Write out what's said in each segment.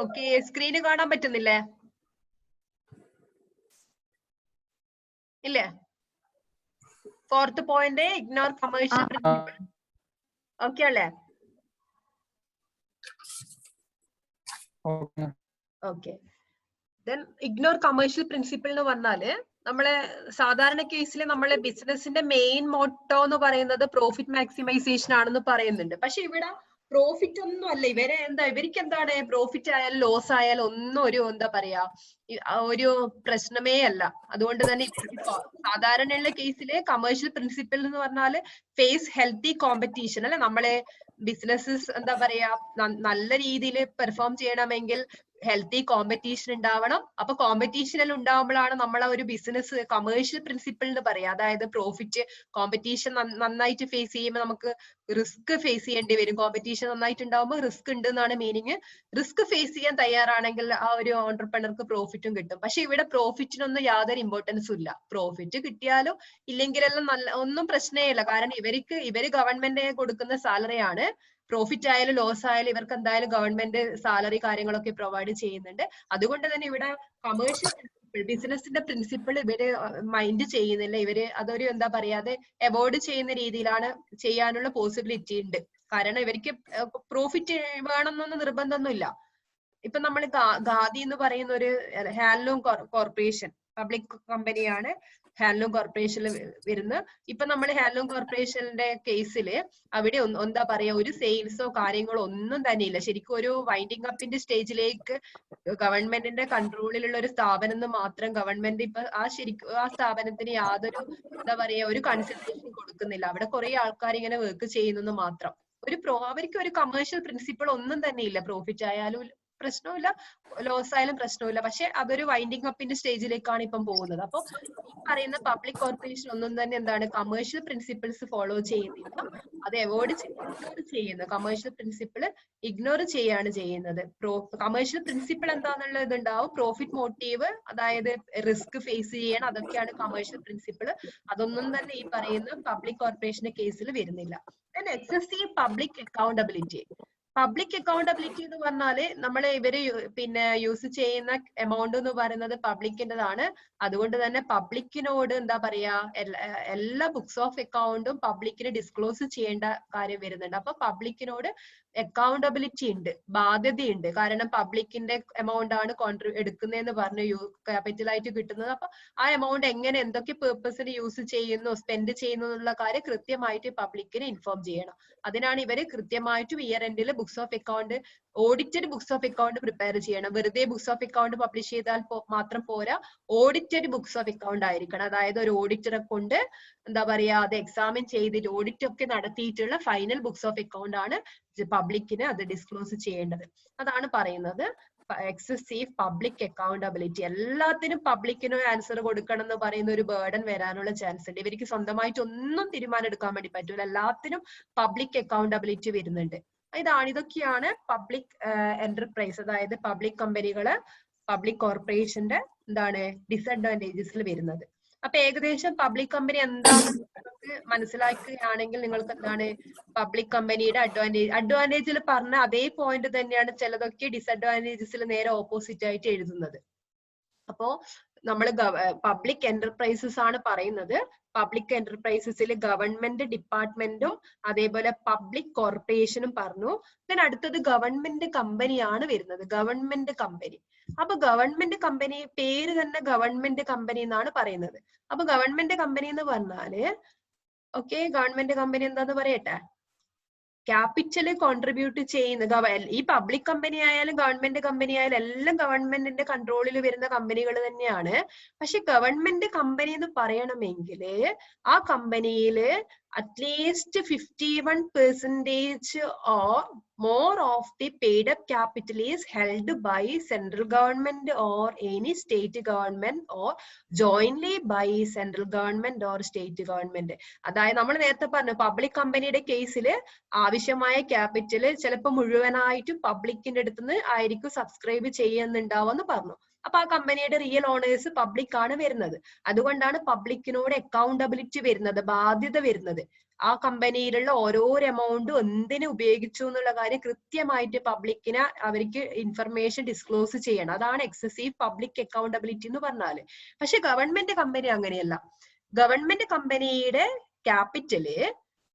Okay, screen കാണാൻ പറ്റുന്നില്ലേ? ഇല്ലേ? Fourth point, ignore commercial principle. Okay അല്ലേ? Okay. Then ignore commercial principle എന്ന് പറഞ്ഞാല് നമ്മളെ സാധാരണ കേസിൽ നമ്മളെ ബിസിനസിന്റെ മെയിൻ മോട്ടോ എന്ന് പറയുന്നത് പ്രോഫിറ്റ് മാക്സിമൈസേഷൻ ആണെന്ന് പറയുന്നുണ്ട്. പക്ഷെ ഇവിടെ പ്രോഫിറ്റ് ഒന്നും അല്ല. ഇവർക്ക് എന്താണ് പ്രോഫിറ്റ് ആയാലും ലോസ് ആയാലും ഒന്നും ഒരു എന്താ പറയാ ഒരു പ്രശ്നമേ അല്ല. അതുകൊണ്ട് തന്നെ സാധാരണയുള്ള കേസില് കമേഴ്ഷ്യൽ പ്രിൻസിപ്പിൾ എന്ന് പറഞ്ഞാല് ഫേസ് ഹെൽത്തി കോമ്പറ്റീഷൻ അല്ലെ. നമ്മളെ ബിസിനസ്സസ് എന്താ പറയാ നല്ല രീതിയിൽ പെർഫോം ചെയ്യണമെങ്കിൽ ഹെൽത്തി കോമ്പറ്റീഷൻ ഉണ്ടാവണം. അപ്പൊ കോമ്പറ്റീഷനിൽ ഉണ്ടാവുമ്പോഴാണ് നമ്മളെ ഒരു ബിസിനസ് കമേഴ്ഷ്യൽ പ്രിൻസിപ്പിൾ എന്ന് പറയാം. അതായത് പ്രോഫിറ്റ് കോമ്പറ്റീഷൻ നന്നായിട്ട് ഫേസ് ചെയ്യുമ്പോൾ നമുക്ക് റിസ്ക് ഫേസ് ചെയ്യേണ്ടി വരും. കോമ്പറ്റീഷൻ നന്നായിട്ട് ഉണ്ടാവുമ്പോൾ റിസ്ക് ഉണ്ട് എന്നാണ് മീനിങ്. റിസ്ക് ഫേസ് ചെയ്യാൻ തയ്യാറാണെങ്കിൽ ആ ഒരു ഓണ്ടർപ്രണർക്ക് പ്രോഫിറ്റും കിട്ടും. പക്ഷെ ഇവിടെ പ്രോഫിറ്റിനൊന്നും യാതൊരു ഇമ്പോർട്ടൻസും ഇല്ല. പ്രോഫിറ്റ് കിട്ടിയാലും ഇല്ലെങ്കിലെല്ലാം ഒന്നും പ്രശ്നമേ ഇല്ല. കാരണം ഇവര് ഗവൺമെന്റ് കൊടുക്കുന്ന സാലറി ആണ്. പ്രോഫിറ്റ് ആയാലും ലോസ് ആയാലും ഇവർക്ക് എന്തായാലും ഗവൺമെന്റ് സാലറി കാര്യങ്ങളൊക്കെ പ്രൊവൈഡ് ചെയ്യുന്നുണ്ട്. അതുകൊണ്ട് തന്നെ ഇവിടെ കമേഴ്ഷ്യൽ ബിസിനസിന്റെ പ്രിൻസിപ്പിൾ ഇവര് മൈൻഡ് ചെയ്യുന്നില്ല. ഇവര് അതൊരു എന്താ പറയാതെ അവോയ്ഡ് ചെയ്യുന്ന രീതിയിലാണ് ചെയ്യാനുള്ള പോസിബിലിറ്റി ഉണ്ട്. കാരണം ഇവർക്ക് പ്രോഫിറ്റ് വേണമെന്നൊന്നും നിർബന്ധമൊന്നുമില്ല. ഇപ്പൊ നമ്മൾ ഖാദി എന്ന് പറയുന്ന ഒരു ഹാൻഡ്ലൂം കോർപ്പറേഷൻ പബ്ലിക് കമ്പനിയാണ്. ഹാൻഡ്ലൂം കോർപ്പറേഷനിൽ വരുന്ന ഇപ്പൊ നമ്മൾ ഹാൻഡ്ലൂം കോർപ്പറേഷന്റെ കേസില് അവിടെ എന്താ പറയാ ഒരു സെയിൽസോ കാര്യങ്ങളോ ഒന്നും തന്നെ ഇല്ല. ശരിക്കും ഒരു വൈൻഡിങ് അപ്പിന്റെ സ്റ്റേജിലേക്ക് ഗവൺമെന്റിന്റെ കൺട്രോളിലുള്ള ഒരു സ്ഥാപനം എന്ന് മാത്രം ഗവൺമെന്റ് ഇപ്പൊ ശരിക്കും ആ സ്ഥാപനത്തിന് യാതൊരു എന്താ പറയാ ഒരു കൺസിഡറേഷൻ കൊടുക്കുന്നില്ല. അവിടെ കുറെ ആൾക്കാർ ഇങ്ങനെ വർക്ക് ചെയ്യുന്നെന്ന് മാത്രം. അവർക്ക് ഒരു കമേഴ്ഷ്യൽ പ്രിൻസിപ്പിൾ ഒന്നും തന്നെ ഇല്ല. പ്രോഫിറ്റ് ആയാലും പ്രശ്നമില്ല, ലോസ് ആയാലും പ്രശ്നമില്ല. പക്ഷെ അതൊരു വൈൻഡിങ് അപ്പിന്റെ സ്റ്റേജിലേക്കാണ് ഇപ്പം പോകുന്നത്. അപ്പൊ ഈ പറയുന്ന പബ്ലിക് കോർപ്പറേഷൻ ഒന്നും തന്നെ എന്താണ് കമേഴ്ഷ്യൽ പ്രിൻസിപ്പിൾസ് ഫോളോ ചെയ്യുന്നില്ല. അത് അവോയ്ഡ് ചെയ്യുന്നു. കമേഴ്ഷ്യൽ പ്രിൻസിപ്പിൾ ഇഗ്നോർ ചെയ്യാണ് ചെയ്യുന്നത്. കമേഴ്ഷ്യൽ പ്രിൻസിപ്പിൾ എന്താണെന്നുള്ളത് ഉണ്ടാവും. പ്രോഫിറ്റ് മോട്ടീവ്, അതായത് റിസ്ക് ഫേസ് ചെയ്യണം, അതൊക്കെയാണ് കമേഴ്ഷ്യൽ പ്രിൻസിപ്പിൾ. അതൊന്നും തന്നെ ഈ പറയുന്ന പബ്ലിക് കോർപ്പറേഷന്റെ കേസിൽ വരുന്നില്ല. Excessive public accountability. Public accountability എന്ന് പറഞ്ഞാല് നമ്മള് ഇവര് യൂസ് ചെയ്യുന്ന എമൗണ്ട് എന്ന് പറയുന്നത് പബ്ലിക്കിൻ്റെതാണ്. അതുകൊണ്ട് തന്നെ പബ്ലിക്കിനോട് എന്താ പറയാ എല്ലാ ബുക്സ് ഓഫ് അക്കൗണ്ടും പബ്ലിക്കിന് ഡിസ്ക്ലോസ് ചെയ്യേണ്ട കാര്യം വരുന്നുണ്ട്. അപ്പൊ പബ്ലിക്കിനോട് അക്കൗണ്ടബിലിറ്റി ഉണ്ട്, ബാധ്യതയുണ്ട്. കാരണം പബ്ലിക്കിന്റെ എമൗണ്ട് ആണ് എടുക്കുന്നതെന്ന് പറഞ്ഞു ക്യാപിറ്റൽ ആയിട്ട് കിട്ടുന്നത്. അപ്പൊ ആ എമൗണ്ട് എങ്ങനെ എന്തൊക്കെ പേർപ്പസിന് യൂസ് ചെയ്യുന്നു, സ്പെൻഡ് ചെയ്യുന്നു എന്നുള്ള കാര്യം കൃത്യമായിട്ട് പബ്ലിക്കിന് ഇൻഫോം ചെയ്യണം. അതിനാണ് ഇവര് കൃത്യമായിട്ടും ഇയർ എൻഡിൽ books of account, audited books of account prepare ചെയ്യണം. വെറുതെ ബുക്സ് ഓഫ് അക്കൗണ്ട് പബ്ലിഷ് ചെയ്താൽ മാത്രം പോരാ, ഓഡിറ്റഡ് ബുക്സ് ഓഫ് അക്കൗണ്ട് ആയിരിക്കണം. അതായത് ഒരു ഓഡിറ്ററെ കൊണ്ട് എന്താ പറയാ അത് എക്സാമിൻ ചെയ്തിട്ട് ഓഡിറ്റ് ഒക്കെ നടത്തിയിട്ടുള്ള ഫൈനൽ ബുക്സ് ഓഫ് അക്കൗണ്ട് ആണ് പബ്ലിക്കിന് അത് ഡിസ്ക്ലോസ് ചെയ്യേണ്ടത്. അതാണ് പറയുന്നത് എക്സസീവ് പബ്ലിക് അക്കൗണ്ടബിലിറ്റി. എല്ലാത്തിനും പബ്ലിക്കിന് ആൻസർ കൊടുക്കണം എന്ന് പറയുന്ന ഒരു ബേർഡൻ വരാനുള്ള ചാൻസ് ഉണ്ട്. ഇവർക്ക് സ്വന്തമായിട്ട് ഒന്നും തീരുമാനം എടുക്കാൻ വേണ്ടി പറ്റൂല. എല്ലാത്തിനും പബ്ലിക് അക്കൗണ്ടബിലിറ്റി വരുന്നുണ്ട്. ഇതൊക്കെയാണ് പബ്ലിക് എന്റർപ്രൈസ്, അതായത് പബ്ലിക് കമ്പനികള് പബ്ലിക് കോർപ്പറേഷന്റെ എന്താണ് ഡിസഡ്വാൻറ്റേജസിൽ വരുന്നത്. അപ്പൊ ഏകദേശം പബ്ലിക് കമ്പനി എന്താണെന്ന് മനസ്സിലാക്കുകയാണെങ്കിൽ നിങ്ങൾക്ക് എന്താണ് പബ്ലിക് കമ്പനിയുടെ അഡ്വാൻറ്റേജിൽ പറഞ്ഞ അതേ പോയിന്റ് തന്നെയാണ് ചിലതൊക്കെ ഡിസഡ്വാൻറ്റേജസിൽ നേരെ ഓപ്പോസിറ്റ് ആയിട്ട് എഴുതുന്നത്. അപ്പോ നമ്മൾ പബ്ലിക് എന്റർപ്രൈസസ് ആണ് പറയുന്നത്. പബ്ലിക് എന്റർപ്രൈസസിൽ ഗവൺമെന്റ് ഡിപ്പാർട്ട്മെന്റും അതേപോലെ പബ്ലിക് കോർപ്പറേഷനും പറഞ്ഞു. then അടുത്തത് ഗവൺമെന്റ് കമ്പനിയാണ് വരുന്നത്. Government company. അപ്പൊ ഗവൺമെന്റ് കമ്പനി പേര് തന്നെ ഗവൺമെന്റ് കമ്പനി എന്നാണ് പറയുന്നത്. അപ്പൊ ഗവൺമെന്റ് കമ്പനി എന്ന് പറഞ്ഞാല് ഗവൺമെന്റ് കമ്പനി എന്താന്ന് പറയട്ടെ. ക്യാപിറ്റല് കോൺട്രിബ്യൂട്ട് ചെയ്യുന്ന ഈ പബ്ലിക് കമ്പനി ആയാലും ഗവൺമെന്റ് കമ്പനി ആയാലും എല്ലാം ഗവൺമെന്റിന്റെ കൺട്രോളിൽ വരുന്ന കമ്പനികൾ തന്നെയാണ്. പക്ഷെ ഗവൺമെന്റ് കമ്പനി എന്ന് പറയണമെങ്കിൽ ആ കമ്പനിയില് at least 51% or more of the paid up capital is held by central government or any state government or jointly by central government or state government. അതായത് നമ്മൾ നേരത്തെ പറഞ്ഞു പബ്ലിക് കമ്പനിയുടെ കേസിൽ ആവശ്യമായ ക്യാപിറ്റൽ ചിലപ്പോൾ മുഴുവനായിട്ടും പബ്ലിക്കിന്റെ അടുത്തുനിന്ന് ആയിരിക്കും സബ്സ്ക്രൈബ് ചെയ്യുന്നുണ്ടാവെന്ന് പറഞ്ഞു. അപ്പൊ ആ കമ്പനിയുടെ റിയൽ ഓണേഴ്സ് പബ്ലിക് ആണ് വരുന്നത്. അതുകൊണ്ടാണ് പബ്ലിക്കിനോട് അക്കൗണ്ടബിലിറ്റി വരുന്നത്, ബാധ്യത വരുന്നത്. ആ കമ്പനിയിലുള്ള ഓരോരോ എമൗണ്ടും എന്തിനു ഉപയോഗിച്ചു എന്നുള്ള കാര്യം കൃത്യമായിട്ട് പബ്ലിക്കിന് അവർക്ക് ഇൻഫർമേഷൻ ഡിസ്ക്ലോസ് ചെയ്യണം. അതാണ് എക്സസീവ് പബ്ലിക് അക്കൗണ്ടബിലിറ്റി എന്ന് പറഞ്ഞാല്. പക്ഷെ ഗവൺമെന്റ് കമ്പനി അങ്ങനെയല്ല. ഗവൺമെന്റ് കമ്പനിയുടെ ക്യാപിറ്റല്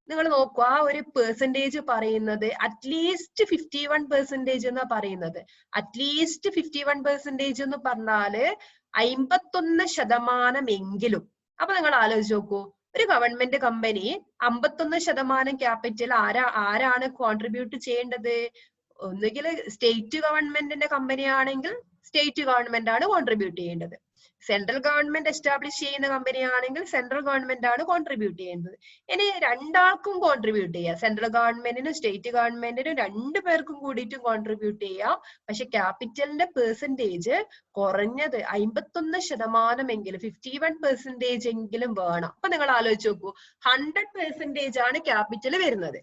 നിങ്ങൾ നോക്കുക, ആ ഒരു പെർസെന്റേജ് പറയുന്നത് അറ്റ്ലീസ്റ്റ് 51% എന്നാ പറയുന്നത്. അറ്റ്ലീസ്റ്റ് 51% എന്ന് പറഞ്ഞാല് 51% എങ്കിലും. അപ്പൊ നിങ്ങൾ ആലോചിച്ച് നോക്കൂ, ഒരു ഗവൺമെന്റ് കമ്പനി 51% ക്യാപിറ്റൽ ആരാണ് കോൺട്രിബ്യൂട്ട് ചെയ്യേണ്ടത്? ഒന്നുകിൽ സ്റ്റേറ്റ് ഗവൺമെന്റിന്റെ കമ്പനി ആണെങ്കിൽ സ്റ്റേറ്റ് ഗവൺമെന്റ് ആണ് കോൺട്രിബ്യൂട്ട് ചെയ്യേണ്ടത്. സെൻട്രൽ ഗവൺമെന്റ് എസ്റ്റാബ്ലിഷ് ചെയ്യുന്ന കമ്പനി ആണെങ്കിൽ സെൻട്രൽ ഗവൺമെന്റ് ആണ് കോൺട്രിബ്യൂട്ട് ചെയ്യുന്നത്. ഇനി രണ്ടാൾക്കും കോൺട്രിബ്യൂട്ട് ചെയ്യാം, സെൻട്രൽ ഗവൺമെന്റിനും സ്റ്റേറ്റ് ഗവൺമെന്റിനും രണ്ടു പേർക്കും കൂടിയിട്ടും കോൺട്രിബ്യൂട്ട് ചെയ്യാം. പക്ഷെ ക്യാപിറ്റലിന്റെ പെർസെന്റേജ് കുറഞ്ഞത് 51% എങ്കിലും 51% എങ്കിലും വേണം. അപ്പൊ നിങ്ങൾ ആലോചിച്ച് നോക്കൂ, 100% ആണ് ക്യാപിറ്റൽ വരുന്നത്.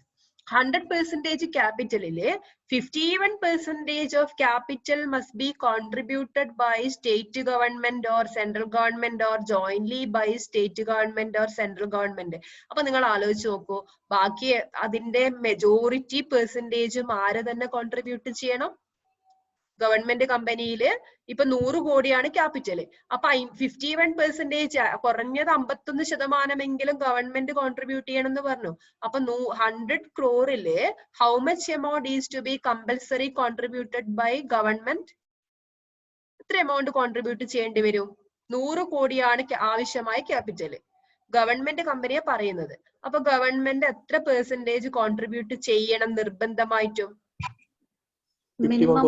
100% ക്യാപിറ്റലില് 51% of capital must be contributed by state government or central government or jointly by state government or central government. അപ്പൊ നിങ്ങൾ ആലോചിച്ച് നോക്കൂ, ബാക്കി അതിന്റെ മെജോറിറ്റി പെർസെന്റേജും ആര് തന്നെ കോൺട്രിബ്യൂട്ട് ചെയ്യണം? ഗവൺമെന്റ് കമ്പനിയില് ഇപ്പൊ 100 കോടിയാണ് ക്യാപിറ്റല്. അപ്പൊ 51% കുറഞ്ഞത് 51% ഗവൺമെന്റ് കോൺട്രിബ്യൂട്ട് ചെയ്യണം എന്ന് പറഞ്ഞു. അപ്പൊ 100 crore how much amount is to be compulsory contributed by government? എത്ര എമൗണ്ട് കോൺട്രിബ്യൂട്ട് ചെയ്യേണ്ടി വരും? 100 കോടിയാണ് ആവശ്യമായ ക്യാപിറ്റല്, ഗവൺമെന്റ് കമ്പനിയെ പറയുന്നത്. അപ്പൊ ഗവൺമെന്റ് എത്ര പെർസെന്റേജ് കോൺട്രിബ്യൂട്ട് ചെയ്യണം നിർബന്ധമായിട്ടും? മിനിമം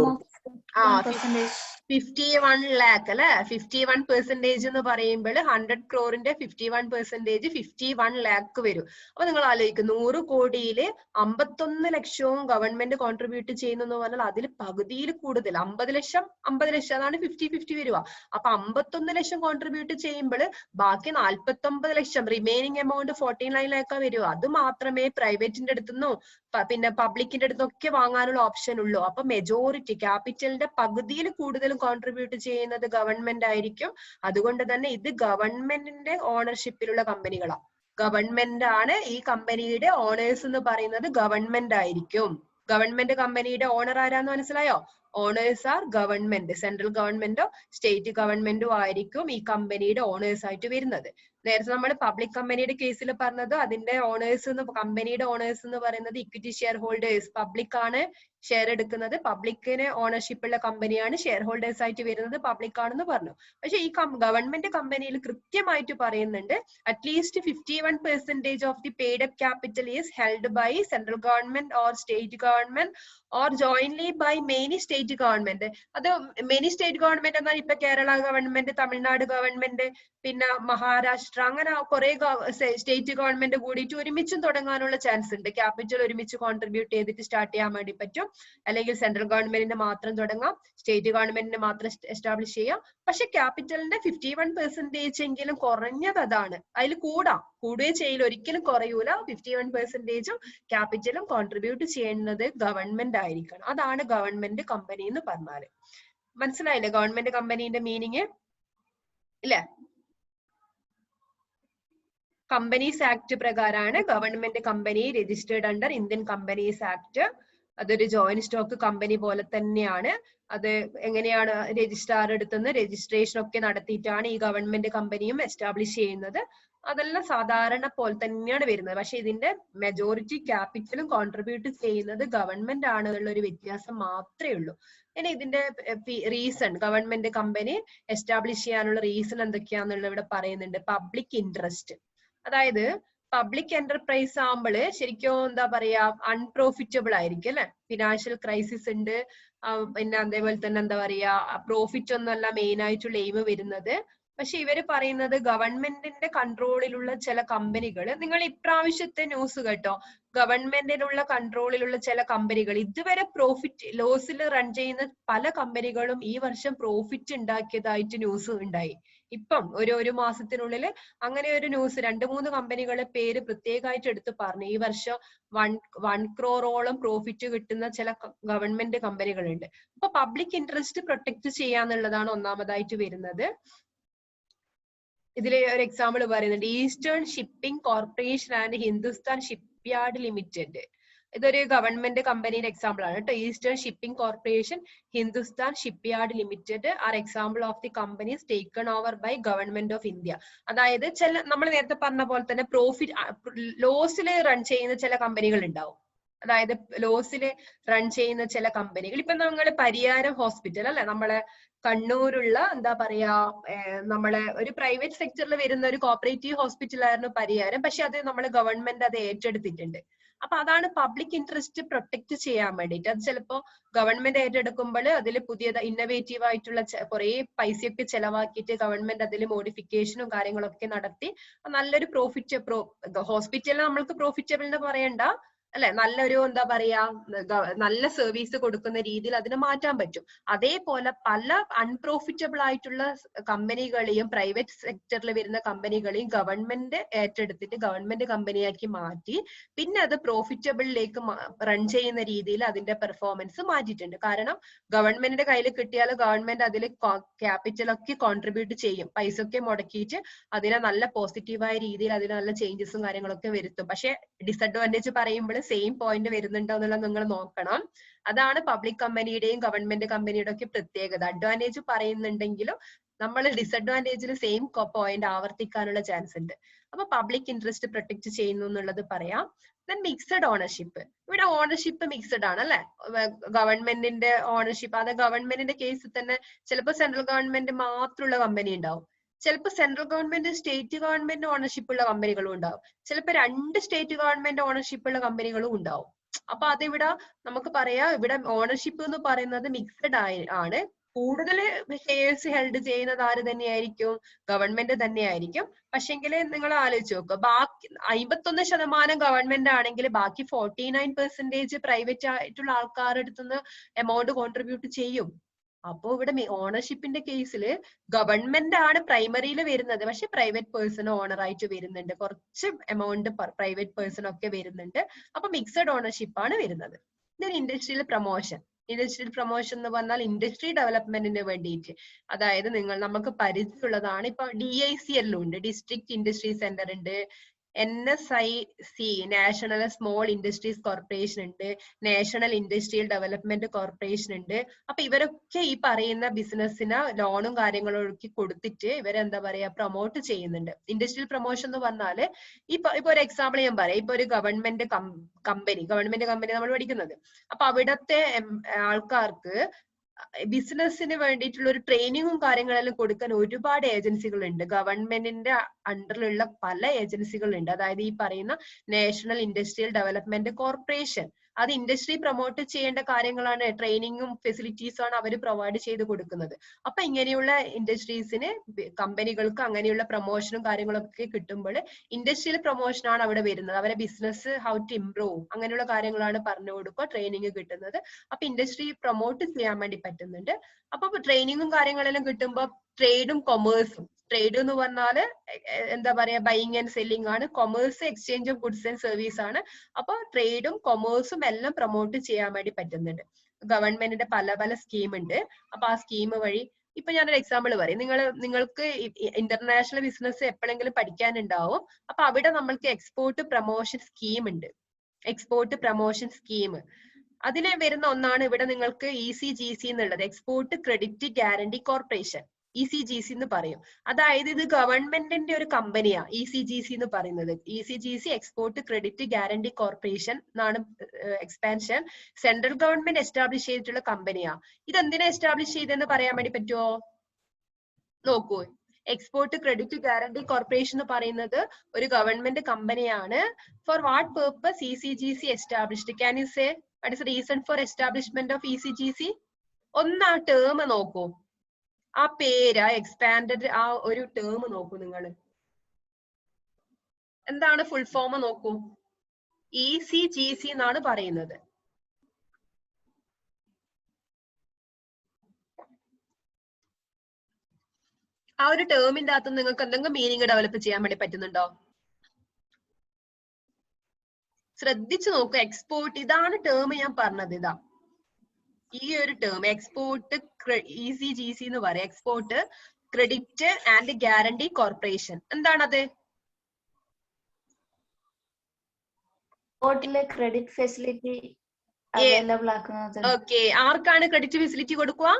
51 lakh അല്ലെ. 51% എന്ന് പറയുമ്പോൾ 100 crore 51% 51 lakh വരും. അപ്പൊ നിങ്ങൾ ആലോചിക്കും, 100 കോടിയില് 51 ലക്ഷവും ഗവൺമെന്റ് കോൺട്രിബ്യൂട്ട് ചെയ്യുന്നു എന്ന് പറഞ്ഞാൽ അതിൽ പകുതിയിൽ കൂടുതൽ 50 ലക്ഷം അതാണ് 50-50 വരിക. അപ്പൊ 51 ലക്ഷം കോൺട്രിബ്യൂട്ട് ചെയ്യുമ്പോൾ ബാക്കി 49 ലക്ഷം റിമൈനിങ് എമൗണ്ട് 49 lakh വരിക. അത് മാത്രമേ പ്രൈവറ്റിന്റെ അടുത്തുനിന്നോ പിന്നെ പബ്ലിക്കിന്റെ അടുത്തൊക്കെ വാങ്ങാനുള്ള ഓപ്ഷൻ ഉള്ളൂ. അപ്പൊ മെജോറിറ്റി ക്യാപിറ്റലിന്റെ പകുതിയിൽ കൂടുതൽ കോൺട്രിബ്യൂട്ട് ചെയ്യുന്നത് ഗവൺമെന്റ് ആയിരിക്കും. അതുകൊണ്ട് തന്നെ ഇത് ഗവൺമെന്റിന്റെ ഓണർഷിപ്പിലുള്ള കമ്പനികളാണ്. ഗവൺമെന്റ് ആണ് ഈ കമ്പനിയുടെ ഓണേഴ്സ് എന്ന് പറയുന്നത് ഗവൺമെന്റ് ആയിരിക്കും. ഗവൺമെന്റ് കമ്പനിയുടെ ഓണർ ആരാന്ന് മനസ്സിലായോ? Owners are government. സെൻട്രൽ ഗവൺമെന്റോ സ്റ്റേറ്റ് ഗവൺമെന്റോ ആയിരിക്കും ഈ കമ്പനിയുടെ ഓണേഴ്സ് ആയിട്ട് വരുന്നത്. നേരത്തെ നമ്മൾ പബ്ലിക് കമ്പനിയുടെ കേസിൽ പറഞ്ഞത് അതിന്റെ ഓണേഴ്സ് കമ്പനിയുടെ ഓണേഴ്സ് എന്ന് പറയുന്നത് ഇക്വിറ്റി ഷെയർ ഹോൾഡേഴ്സ്. പബ്ലിക് ആണ് ഷെയർ എടുക്കുന്നത്, പബ്ലിക്കിന് ഓണർഷിപ്പ് ഉള്ള കമ്പനിയാണ് ഷെയർ ഹോൾഡേഴ്സ് ആയിട്ട് വരുന്നത് പബ്ലിക് ആണെന്ന് പറഞ്ഞു. പക്ഷെ ഈ ഗവൺമെന്റ് കമ്പനിയിൽ കൃത്യമായിട്ട് പറയുന്നുണ്ട് at least 51% of the paid up capital is held by central government or state government or jointly by many state government. അത് മെനി സ്റ്റേറ്റ് ഗവൺമെന്റ് എന്നാൽ ഇപ്പൊ കേരള ഗവൺമെന്റ്, തമിഴ്നാട് ഗവൺമെന്റ്, പിന്നെ മഹാരാഷ്ട്ര, അങ്ങനെ കുറെ സ്റ്റേറ്റ് ഗവൺമെന്റ് കൂടിയിട്ട് ഒരുമിച്ചും തുടങ്ങാനുള്ള ചാൻസ് ഉണ്ട്. ക്യാപിറ്റൽ ഒരുമിച്ച് കോൺട്രിബ്യൂട്ട് ചെയ്തിട്ട് സ്റ്റാർട്ട് ചെയ്യാൻ വേണ്ടി പറ്റും. അല്ലെങ്കിൽ സെൻട്രൽ ഗവൺമെന്റിന് മാത്രം തുടങ്ങാം, സ്റ്റേറ്റ് ഗവൺമെന്റിന് മാത്രം എസ്റ്റാബ്ലിഷ് ചെയ്യാം. പക്ഷെ ക്യാപിറ്റലിന്റെ 51% എങ്കിലും കുറഞ്ഞത് അതാണ്. അതിൽ കൂടുകയും ചെയ്യില്ല, ഒരിക്കലും കുറയൂല. 51% ക്യാപിറ്റലും കോൺട്രിബ്യൂട്ട് ചെയ്യുന്നത് ഗവൺമെന്റ് ആയിരിക്കണം. അതാണ് ഗവൺമെന്റ് കമ്പനി എന്ന് പറഞ്ഞാല്. മനസ്സിലായില്ലേ ഗവൺമെന്റ് കമ്പനീന്റെ മീനിങ്? ഇല്ലേ? കമ്പനീസ് ആക്ട് പ്രകാരമാണ് government company registered under Indian companies act. അതൊരു ജോയിന്റ് സ്റ്റോക്ക് കമ്പനി പോലെ തന്നെയാണ്. അത് എങ്ങനെയാണ് രജിസ്ട്രാർ അടുത്തുനിന്ന് രജിസ്ട്രേഷൻ ഒക്കെ നടത്തിയിട്ടാണ് ഈ ഗവൺമെന്റ് കമ്പനിയും എസ്റ്റാബ്ലിഷ് ചെയ്യുന്നത്. അതെല്ലാം സാധാരണ പോലെ തന്നെയാണ് വരുന്നത്. പക്ഷെ ഇതിന്റെ മെജോറിറ്റി ക്യാപിറ്റലും കോൺട്രിബ്യൂട്ട് ചെയ്യുന്നത് ഗവൺമെന്റ് ആണ് എന്നുള്ള ഒരു വ്യത്യാസം മാത്രമേ ഉള്ളൂ. ഇനി ഇതിന്റെ റീസൺ, ഗവൺമെന്റ് കമ്പനി എസ്റ്റാബ്ലിഷ് ചെയ്യാനുള്ള റീസൺ എന്തൊക്കെയാണെന്നുള്ള ഇവിടെ പറയുന്നുണ്ട്. പബ്ലിക് ഇൻട്രസ്റ്റ്, അതായത് പബ്ലിക് എന്റർപ്രൈസ് ആകുമ്പോള് ശരിക്കും എന്താ പറയാ അൺപ്രോഫിറ്റബിൾ ആയിരിക്കും അല്ലെ. ഫിനാൻഷ്യൽ ക്രൈസിസ് ഉണ്ട്, പിന്നെ അതേപോലെ തന്നെ എന്താ പറയാ പ്രോഫിറ്റ് ഒന്നല്ല മെയിൻ ആയിട്ടുള്ള എയിം വരുന്നത്. പക്ഷെ ഇവര് പറയുന്നത് ഗവൺമെന്റിന്റെ കൺട്രോളിലുള്ള ചില കമ്പനികൾ, നിങ്ങൾ ഇപ്രാവശ്യത്തെ ന്യൂസ് കേട്ടോ, ഗവൺമെന്റിനുള്ള കൺട്രോളിലുള്ള ചില കമ്പനികൾ ഇതുവരെ പ്രോഫിറ്റ് ലോസിൽ റൺ ചെയ്യുന്ന പല കമ്പനികളും ഈ വർഷം പ്രോഫിറ്റ് ഉണ്ടാക്കിയതായിട്ട് ന്യൂസ് ഉണ്ടായി. ഇപ്പം ഒരു മാസത്തിനുള്ളിൽ അങ്ങനെ ഒരു ന്യൂസ് 2-3 കമ്പനികളുടെ പേര് പ്രത്യേകമായിട്ട് എടുത്ത് പറഞ്ഞു. ഈ വർഷം 1 crore പ്രോഫിറ്റ് കിട്ടുന്ന ചില ഗവൺമെന്റ് കമ്പനികളുണ്ട്. അപ്പൊ പബ്ലിക് ഇൻട്രസ്റ്റ് പ്രൊട്ടക്ട് ചെയ്യാന്നുള്ളതാണ് ഒന്നാമതായിട്ട് വരുന്നത്. ഇതിലെ ഒരു എക്സാമ്പിൾ പറയുന്നുണ്ട്, eastern shipping corporation and Hindustan shipyard limited. ഇതൊരു ഗവൺമെന്റ് കമ്പനിയുടെ എക്സാമ്പിൾ ആണ് കേട്ടോ. Eastern shipping corporation, Hindustan shipyard limited are example of the companies taken over by government of India. അതായത് നമ്മൾ നേരത്തെ പറഞ്ഞ പോലെ തന്നെ ലോസിൽ റൺ ചെയ്യുന്ന ചില കമ്പനികൾ ഉണ്ടാവും. അതായത് ലോസിൽ റൺ ചെയ്യുന്ന ചില കമ്പനികൾ, ഇപ്പൊ നമ്മള് പരിയാരം ഹോസ്പിറ്റൽ അല്ലെ, നമ്മളെ കണ്ണൂരുള്ള എന്താ പറയാ, നമ്മളെ ഒരു പ്രൈവറ്റ് സെക്ടറിൽ വരുന്ന ഒരു കോപ്പറേറ്റീവ് ഹോസ്പിറ്റൽ ആയിരുന്നു പരിയാരം. പക്ഷെ അത് നമ്മള് ഗവൺമെന്റ് അത് ഏറ്റെടുത്തിട്ടുണ്ട്. അപ്പൊ അതാണ് പബ്ലിക് ഇൻട്രസ്റ്റ് പ്രൊട്ടക്ട് ചെയ്യാൻ വേണ്ടിയിട്ട്. അത് ചിലപ്പോ ഗവൺമെന്റ് ഏറ്റെടുക്കുമ്പോൾ അതിൽ പുതിയ ഇന്നോവേറ്റീവ് ആയിട്ടുള്ള കുറെ പൈസയൊക്കെ ചെലവാക്കിയിട്ട് ഗവൺമെന്റ് അതിൽ മോഡിഫിക്കേഷനും കാര്യങ്ങളൊക്കെ നടത്തി നല്ലൊരു ഹോസ്പിറ്റലിന് നമ്മൾക്ക് പ്രോഫിറ്റബിൾ എന്ന് പറയണ്ട അല്ലെ, നല്ലൊരു എന്താ പറയാ നല്ല സർവീസ് കൊടുക്കുന്ന രീതിയിൽ അതിനെ മാറ്റാൻ പറ്റും. അതേപോലെ പല അൺപ്രോഫിറ്റബിൾ ആയിട്ടുള്ള കമ്പനികളെയും പ്രൈവറ്റ് സെക്ടറിൽ വരുന്ന കമ്പനികളെയും ഗവൺമെന്റ് ഏറ്റെടുത്തിട്ട് ഗവൺമെന്റ് കമ്പനിയാക്കി മാറ്റി പിന്നെ അത് പ്രോഫിറ്റബിളിലേക്ക് റൺ ചെയ്യുന്ന രീതിയിൽ അതിന്റെ പെർഫോമൻസ് മാറ്റിയിട്ടുണ്ട്. കാരണം ഗവൺമെന്റിന്റെ കയ്യിൽ കിട്ടിയാൽ ഗവൺമെന്റ് അതിൽ ക്യാപിറ്റലൊക്കെ കോൺട്രിബ്യൂട്ട് ചെയ്യും, പൈസ ഒക്കെ മുടക്കിയിട്ട് അതിനെ നല്ല പോസിറ്റീവായ രീതിയിൽ അതിന് നല്ല ചേഞ്ചസും കാര്യങ്ങളൊക്കെ വരുത്തും. പക്ഷെ ഡിസഡ്വാൻറ്റേജ് പറയുമ്പോൾ സെയിം പോയിന്റ് വരുന്നുണ്ടോ എന്നുള്ളത് നിങ്ങൾ നോക്കണം. അതാണ് പബ്ലിക് കമ്പനിയുടെയും ഗവൺമെന്റ് കമ്പനിയുടെ ഒക്കെ പ്രത്യേകത. അഡ്വാൻറ്റേജ് പറയുന്നുണ്ടെങ്കിലും നമ്മൾ ഡിസഡ്വാൻറ്റേജിൽ സെയിം പോയിന്റ് ആവർത്തിക്കാനുള്ള ചാൻസ് ഉണ്ട്. അപ്പൊ പബ്ലിക് ഇൻട്രസ്റ്റ് പ്രൊട്ടക്ട് ചെയ്യുന്നു എന്നുള്ളത് പറയാം. ദെൻ മിക്സഡ് ഓണർഷിപ്പ്, ഇവിടെ ഓണർഷിപ്പ് മിക്സഡ് ആണ് അല്ലെ, ഗവൺമെന്റിന്റെ ഓണർഷിപ്പ്. അത് ഗവൺമെന്റിന്റെ കേസിൽ തന്നെ ചിലപ്പോൾ സെൻട്രൽ ഗവൺമെന്റ് മാത്രമുള്ള കമ്പനി ഉണ്ടാവും, ചിലപ്പോൾ central government state government ownership ഉള്ള കമ്പനികളും ഉണ്ടാവും, ചിലപ്പോൾ 2 സ്റ്റേറ്റ് ഗവൺമെന്റ് ഓണർഷിപ്പ് ഉള്ള കമ്പനികളും ഉണ്ടാവും. അപ്പൊ അതിവിടെ നമുക്ക് പറയാം, ഇവിടെ ഓണർഷിപ്പ് എന്ന് പറയുന്നത് മിക്സഡ് ആണ്. കൂടുതൽ ഷെയർസ് ഹെൽഡ് ചെയ്യുന്നത് ആര് തന്നെയായിരിക്കും? ഗവൺമെന്റ് തന്നെയായിരിക്കും. പക്ഷെങ്കിൽ നിങ്ങൾ ആലോചിച്ച് നോക്കുക, ബാക്കി 51% ഗവൺമെന്റ് ആണെങ്കിൽ ബാക്കി 49% പ്രൈവറ്റ് ആയിട്ടുള്ള ആൾക്കാരുടെ അടുത്തുനിന്ന് എമൗണ്ട് കോൺട്രിബ്യൂട്ട് ചെയ്യും. അപ്പോ ഇവിടെ ഓണർഷിപ്പിന്റെ കേസിൽ ഗവൺമെന്റ് ആണ് പ്രൈമറിയിൽ വരുന്നത്, പക്ഷെ പ്രൈവറ്റ് പേഴ്സൺ ഓണർ ആയിട്ട് വരുന്നുണ്ട്, കുറച്ച് എമൗണ്ട് പ്രൈവറ്റ് പേഴ്സൺ ഒക്കെ വരുന്നുണ്ട്. അപ്പൊ മിക്സഡ് ഓണർഷിപ്പ് ആണ് വരുന്നത്. then industrial promotion. Industrial promotion എന്ന് പറഞ്ഞാൽ ഇൻഡസ്ട്രി ഡെവലപ്മെന്റിന് വേണ്ടിയിട്ട്, അതായത് നമുക്ക് പരിചയമുള്ളതാണ്. ഇപ്പൊ DICL ഉണ്ട്, ഡിസ്ട്രിക്ട് ഇൻഡസ്ട്രി സെന്റർ ഉണ്ട്, NSIC national small industries corporation ഉണ്ട്, നാഷണൽ ഇൻഡസ്ട്രിയൽ ഡെവലപ്മെന്റ് കോർപ്പറേഷൻ ഉണ്ട്. അപ്പൊ ഇവരൊക്കെ ഈ പറയുന്ന ബിസിനസ്സിന് ലോണും കാര്യങ്ങളും ഒക്കെ കൊടുത്തിട്ട് ഇവരെന്താ പറയാ പ്രൊമോട്ട് ചെയ്യുന്നുണ്ട്. ഇൻഡസ്ട്രിയൽ പ്രൊമോഷൻ എന്ന് പറഞ്ഞാല് ഇപ്പൊ ഒരു എക്സാമ്പിൾ ഞാൻ പറയാം. ഇപ്പൊ ഒരു ഗവൺമെന്റ് കമ്പനി നമ്മൾ പഠിക്കുന്നത്, അപ്പൊ അവിടത്തെ ആൾക്കാർക്ക് ബിസിനസ്സിന് വേണ്ടിയിട്ടുള്ള ഒരു ട്രെയിനിങ്ങും കാര്യങ്ങളെല്ലാം കൊടുക്കാൻ ഒരുപാട് ഏജൻസികൾ ഉണ്ട്. ഗവൺമെന്റിന്റെ അണ്ടറിലുള്ള പല ഏജൻസികൾ ഉണ്ട്. അതായത് ഈ പറയുന്ന നാഷണൽ ഇൻഡസ്ട്രിയൽ ഡെവലപ്മെന്റ് കോർപ്പറേഷൻ, അത് ഇൻഡസ്ട്രി പ്രൊമോട്ട് ചെയ്യേണ്ട കാര്യങ്ങളാണ്, ട്രെയിനിങ്ങും ഫെസിലിറ്റീസും ആണ് അവർ പ്രൊവൈഡ് ചെയ്ത് കൊടുക്കുന്നത്. അപ്പൊ ഇങ്ങനെയുള്ള ഇൻഡസ്ട്രീസിന് കമ്പനികൾക്ക് അങ്ങനെയുള്ള പ്രൊമോഷനും കാര്യങ്ങളൊക്കെ കിട്ടുമ്പോൾ ഇൻഡസ്ട്രിയൽ പ്രൊമോഷൻ ആണ് അവിടെ വരുന്നത്. അവരെ ബിസിനസ് ഹൗ ടു ഇംപ്രൂവ് അങ്ങനെയുള്ള കാര്യങ്ങളാണ് പറഞ്ഞു കൊടുക്കുക, ട്രെയിനിങ് കിട്ടുന്നത്. അപ്പൊ ഇൻഡസ്ട്രി പ്രൊമോട്ട് ചെയ്യാൻ വേണ്ടി പറ്റുന്നുണ്ട്. അപ്പൊ ട്രെയിനിങ്ങും കാര്യങ്ങളെല്ലാം കിട്ടുമ്പോൾ ട്രേഡും കൊമേഴ്സും, ട്രേഡ് എന്ന് പറഞ്ഞാല് എന്താ പറയാ ബൈയിങ് ആൻഡ് സെല്ലിംഗ് ആണ്, commerce exchange of goods and service ആണ്. അപ്പൊ ട്രേഡും കൊമേഴ്സും എല്ലാം പ്രൊമോട്ട് ചെയ്യാൻ വേണ്ടി പറ്റുന്നുണ്ട്. ഗവൺമെന്റിന്റെ പല പല സ്കീം ഉണ്ട്. അപ്പൊ ആ സ്കീം വഴി ഇപ്പൊ ഞാനൊരു എക്സാമ്പിൾ പറയും. നിങ്ങൾക്ക് ഇന്റർനാഷണൽ ബിസിനസ് എപ്പോഴെങ്കിലും പഠിക്കാനുണ്ടാവും. അപ്പൊ അവിടെ നമ്മൾക്ക് എക്സ്പോർട്ട് പ്രൊമോഷൻ സ്കീം ഉണ്ട്, എക്സ്പോർട്ട് പ്രൊമോഷൻ സ്കീം. അതിലെ വരുന്ന ഒന്നാണ് ഇവിടെ നിങ്ങൾക്ക് ECGC എന്നുള്ളത്, export credit guarantee corporation, ECGC എന്ന് പറയും. അതായത് ഇത് ഗവൺമെന്റിന്റെ ഒരു കമ്പനിയാ ECGC എന്ന് പറയുന്നത്. ECGC export credit guarantee corporation എന്നാണ് എക്സ്പാൻഷൻ. സെൻട്രൽ ഗവൺമെന്റ് എസ്റ്റാബ്ലിഷ് ചെയ്തിട്ടുള്ള കമ്പനിയാ. ഇത് എന്തിനാ എസ്റ്റാബ്ലിഷ് ചെയ്തെന്ന് പറയാൻ വേണ്ടി പറ്റുമോ? നോക്കൂ, എക്സ്പോർട്ട് ക്രെഡിറ്റ് ഗ്യാരണ്ടി കോർപ്പറേഷൻ എന്ന് പറയുന്നത് ഒരു ഗവൺമെന്റ് കമ്പനിയാണ്. For what purpose ECGC established? Can you say what is reason for establishment of ECGC? ഒന്ന് ആ ടേം നോക്കൂ, ആ പേര്, ആ എക്സ്പാൻഡഡ് ആ ഒരു ടേം നോക്കൂ നിങ്ങൾ, എന്താണ് ഫുൾ ഫോം നോക്കൂ. ECGC എന്നാണ് പറയുന്നത്. ആ ഒരു ടേമിന്റെ അകത്ത് നിങ്ങൾക്ക് എന്തെങ്കിലും മീനിങ് ഡെവലപ്പ് ചെയ്യാൻ വേണ്ടി പറ്റുന്നുണ്ടോ? ശ്രദ്ധിച്ചു നോക്കൂ. എക്സ്പോർട്ട്, ഇതാണ് ടേം ഞാൻ പറഞ്ഞത്. ഇതാ ഈ ഒരു ടേം എക്സ്പോർട്ട് ECGC എന്ന് പറയാം. Export credit and guarantee corporation. എന്താണത്? ക്രെഡിറ്റ് ഫെസിലിറ്റി അവൈലബിൾ ആക്കുന്നത്. ഓക്കെ, ആർക്കാണ് ക്രെഡിറ്റ് ഫെസിലിറ്റി കൊടുക്കുക?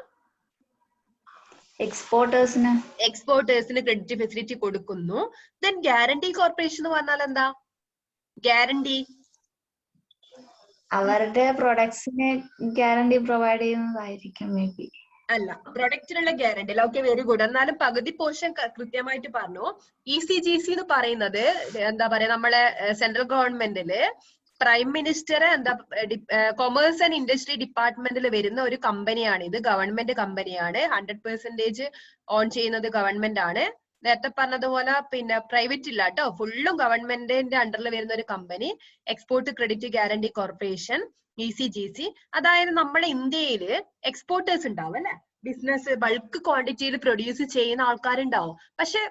എക്സ്പോർട്ടേഴ്സിന്. എക്സ്പോർട്ടേഴ്സിന് ക്രെഡിറ്റ് ഫെസിലിറ്റി കൊടുക്കുന്നു. ദെൻ ഗ്യാരണ്ടി കോർപ്പറേഷൻ എന്ന് പറഞ്ഞാൽ എന്താ? ഗ്യാരണ്ടി അവരുടെ പ്രൊഡക്ട്സിന് ഗ്യാരണ്ടി പ്രൊവൈഡ് ചെയ്യുന്നതായിരിക്കും മേ ബി. അല്ല, പ്രൊഡക്റ്റിനുള്ള ഗ്യാരണ്ടി അല്ല. Okay, very good. എന്നാലും പകുതി പോർഷൻ കൃത്യമായിട്ട് പറഞ്ഞു. ECGC എന്ന് പറയുന്നത് എന്താ പറയാ, നമ്മളെ സെൻട്രൽ ഗവൺമെന്റില് പ്രൈം മിനിസ്റ്റർ എന്താ കൊമേഴ്സ് ആൻഡ് ഇൻഡസ്ട്രി ഡിപ്പാർട്ട്മെന്റിൽ വരുന്ന ഒരു കമ്പനിയാണ്. ഇത് ഗവൺമെന്റ് കമ്പനിയാണ്. 100% ഓൺ ചെയ്യുന്നത് ഗവൺമെന്റ് ആണ്. നേരത്തെ പറഞ്ഞതുപോലെ പിന്നെ പ്രൈവറ്റ് ഇല്ല കേട്ടോ, ഫുള്ളും ഗവൺമെന്റിന്റെ അണ്ടറിൽ വരുന്ന ഒരു company export credit guarantee corporation, ECGC. അതായത് നമ്മുടെ ഇന്ത്യയില് എക്സ്പോർട്ടേഴ്സ് ഉണ്ടാവും അല്ലെ, ബിസിനസ് ബൾക്ക് ക്വാണ്ടിറ്റിയിൽ പ്രൊഡ്യൂസ് ചെയ്യുന്ന ആൾക്കാരുണ്ടാവും. പക്ഷെ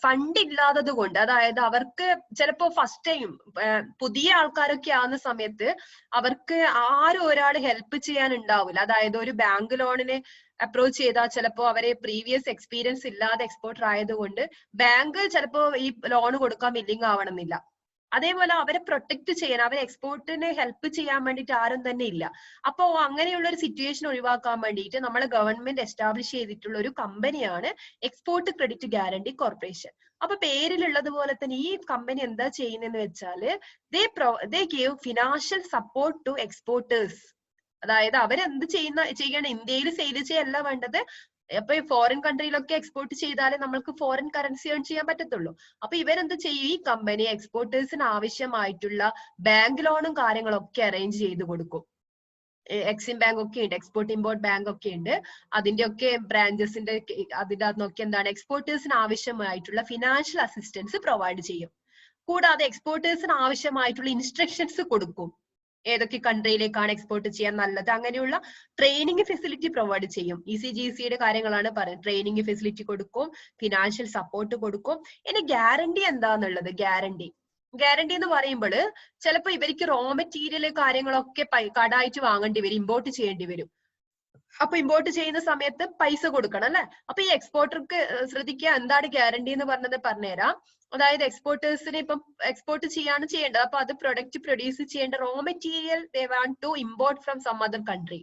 ഫണ്ട് ഇല്ലാത്തത് കൊണ്ട്, അതായത് അവർക്ക് ചിലപ്പോ ഫസ്റ്റ് ടൈം പുതിയ ആൾക്കാരൊക്കെ ആവുന്ന സമയത്ത് അവർക്ക് ആരും ഒരാൾ ഹെൽപ്പ് ചെയ്യാൻ ഉണ്ടാവില്ല. അതായത് ഒരു ബാങ്ക് ലോണിന് അപ്രോച്ച് ചെയ്താൽ ചിലപ്പോ അവരെ പ്രീവിയസ് എക്സ്പീരിയൻസ് ഇല്ലാതെ എക്സ്പോർട്ടർ ആയതുകൊണ്ട് ബാങ്ക് ചിലപ്പോ ഈ ലോൺ കൊടുക്കാൻ വില്ലിങ് ആവണമെന്നില്ല. അതേപോലെ അവരെ പ്രൊട്ടക്ട് ചെയ്യാൻ, അവരെ എക്സ്പോർട്ടിന് ഹെൽപ്പ് ചെയ്യാൻ വേണ്ടിയിട്ട് ആരും തന്നെ ഇല്ല. അപ്പോ അങ്ങനെയുള്ള ഒരു സിറ്റുവേഷൻ ഒഴിവാക്കാൻ വേണ്ടിയിട്ട് നമ്മളെ ഗവൺമെന്റ് എസ്റ്റാബ്ലിഷ് ചെയ്തിട്ടുള്ള ഒരു കമ്പനിയാണ് എക്സ്പോർട്ട് ക്രെഡിറ്റ് ഗ്യാരണ്ടി കോർപ്പറേഷൻ. അപ്പൊ പേരിലുള്ളത് പോലെ തന്നെ ഈ കമ്പനി എന്താ ചെയ്യുന്നതെന്ന് വെച്ചാല് they give financial support to exporters. അതായത് അവരെന്ത് ചെയ്യണം, ഇന്ത്യയിൽ സെയിൽ ചെയ്യല്ല വേണ്ടത്. അപ്പൊ ഈ ഫോറിൻ കൺട്രിയിലൊക്കെ എക്സ്പോർട്ട് ചെയ്താലേ നമ്മൾക്ക് ഫോറിൻ കറൻസി ഏൺ ചെയ്യാൻ പറ്റത്തുള്ളൂ. അപ്പൊ ഇവരെന്ത് ചെയ്യും, ഈ കമ്പനി എക്സ്പോർട്ടേഴ്സിന് ആവശ്യമായിട്ടുള്ള ബാങ്ക് ലോണും കാര്യങ്ങളൊക്കെ അറേഞ്ച് ചെയ്ത് കൊടുക്കും. എക്സിം ബാങ്ക് ഒക്കെ ഉണ്ട്, എക്സ്പോർട്ട് ഇമ്പോർട്ട് ബാങ്ക് ഒക്കെ ഉണ്ട്. അതിന്റെ ഒക്കെ ബ്രാഞ്ചസിന്റെ അതിന്റെ അകത്തൊക്കെ എന്താണ് എക്സ്പോർട്ടേഴ്സിന് ആവശ്യമായിട്ടുള്ള ഫിനാൻഷ്യൽ അസിസ്റ്റൻസ് പ്രൊവൈഡ് ചെയ്യും. കൂടാതെ എക്സ്പോർട്ടേഴ്സിന് ആവശ്യമായിട്ടുള്ള ഇൻസ്ട്രക്ഷൻസ് കൊടുക്കും. ഏതൊക്കെ കൺട്രിയിലേക്കാണ് എക്സ്പോർട്ട് ചെയ്യാൻ നല്ലത്, അങ്ങനെയുള്ള ട്രെയിനിങ് ഫെസിലിറ്റി പ്രൊവൈഡ് ചെയ്യും. ECGCയുടെ കാര്യങ്ങളാണ് പറയുന്നത്. ട്രെയിനിങ് ഫെസിലിറ്റി കൊടുക്കും, ഫിനാൻഷ്യൽ സപ്പോർട്ട് കൊടുക്കും. ഇനി ഗ്യാരണ്ടി എന്താന്നുള്ളത്, ഗ്യാരണ്ടി എന്ന് പറയുമ്പോൾ ചിലപ്പോ ഇവർക്ക് റോ മെറ്റീരിയൽ കാര്യങ്ങളൊക്കെ കടായിട്ട് വാങ്ങേണ്ടി വരും, ഇമ്പോർട്ട് ചെയ്യേണ്ടി വരും. അപ്പൊ ഇമ്പോർട്ട് ചെയ്യുന്ന സമയത്ത് പൈസ കൊടുക്കണം അല്ലെ. അപ്പൊ ഈ എക്സ്പോർട്ടർക്ക് ശ്രദ്ധിക്കുക, എന്താണ് ഗ്യാരണ്ടി എന്ന് പറഞ്ഞത് പറഞ്ഞുതരാം. അതായത് എക്സ്പോർട്ടേഴ്സിന് ഇപ്പം എക്സ്പോർട്ട് ചെയ്യേണ്ടത്. അപ്പൊ അത് പ്രൊഡക്റ്റ് പ്രൊഡ്യൂസ് ചെയ്യേണ്ട raw material they want to import from some other country.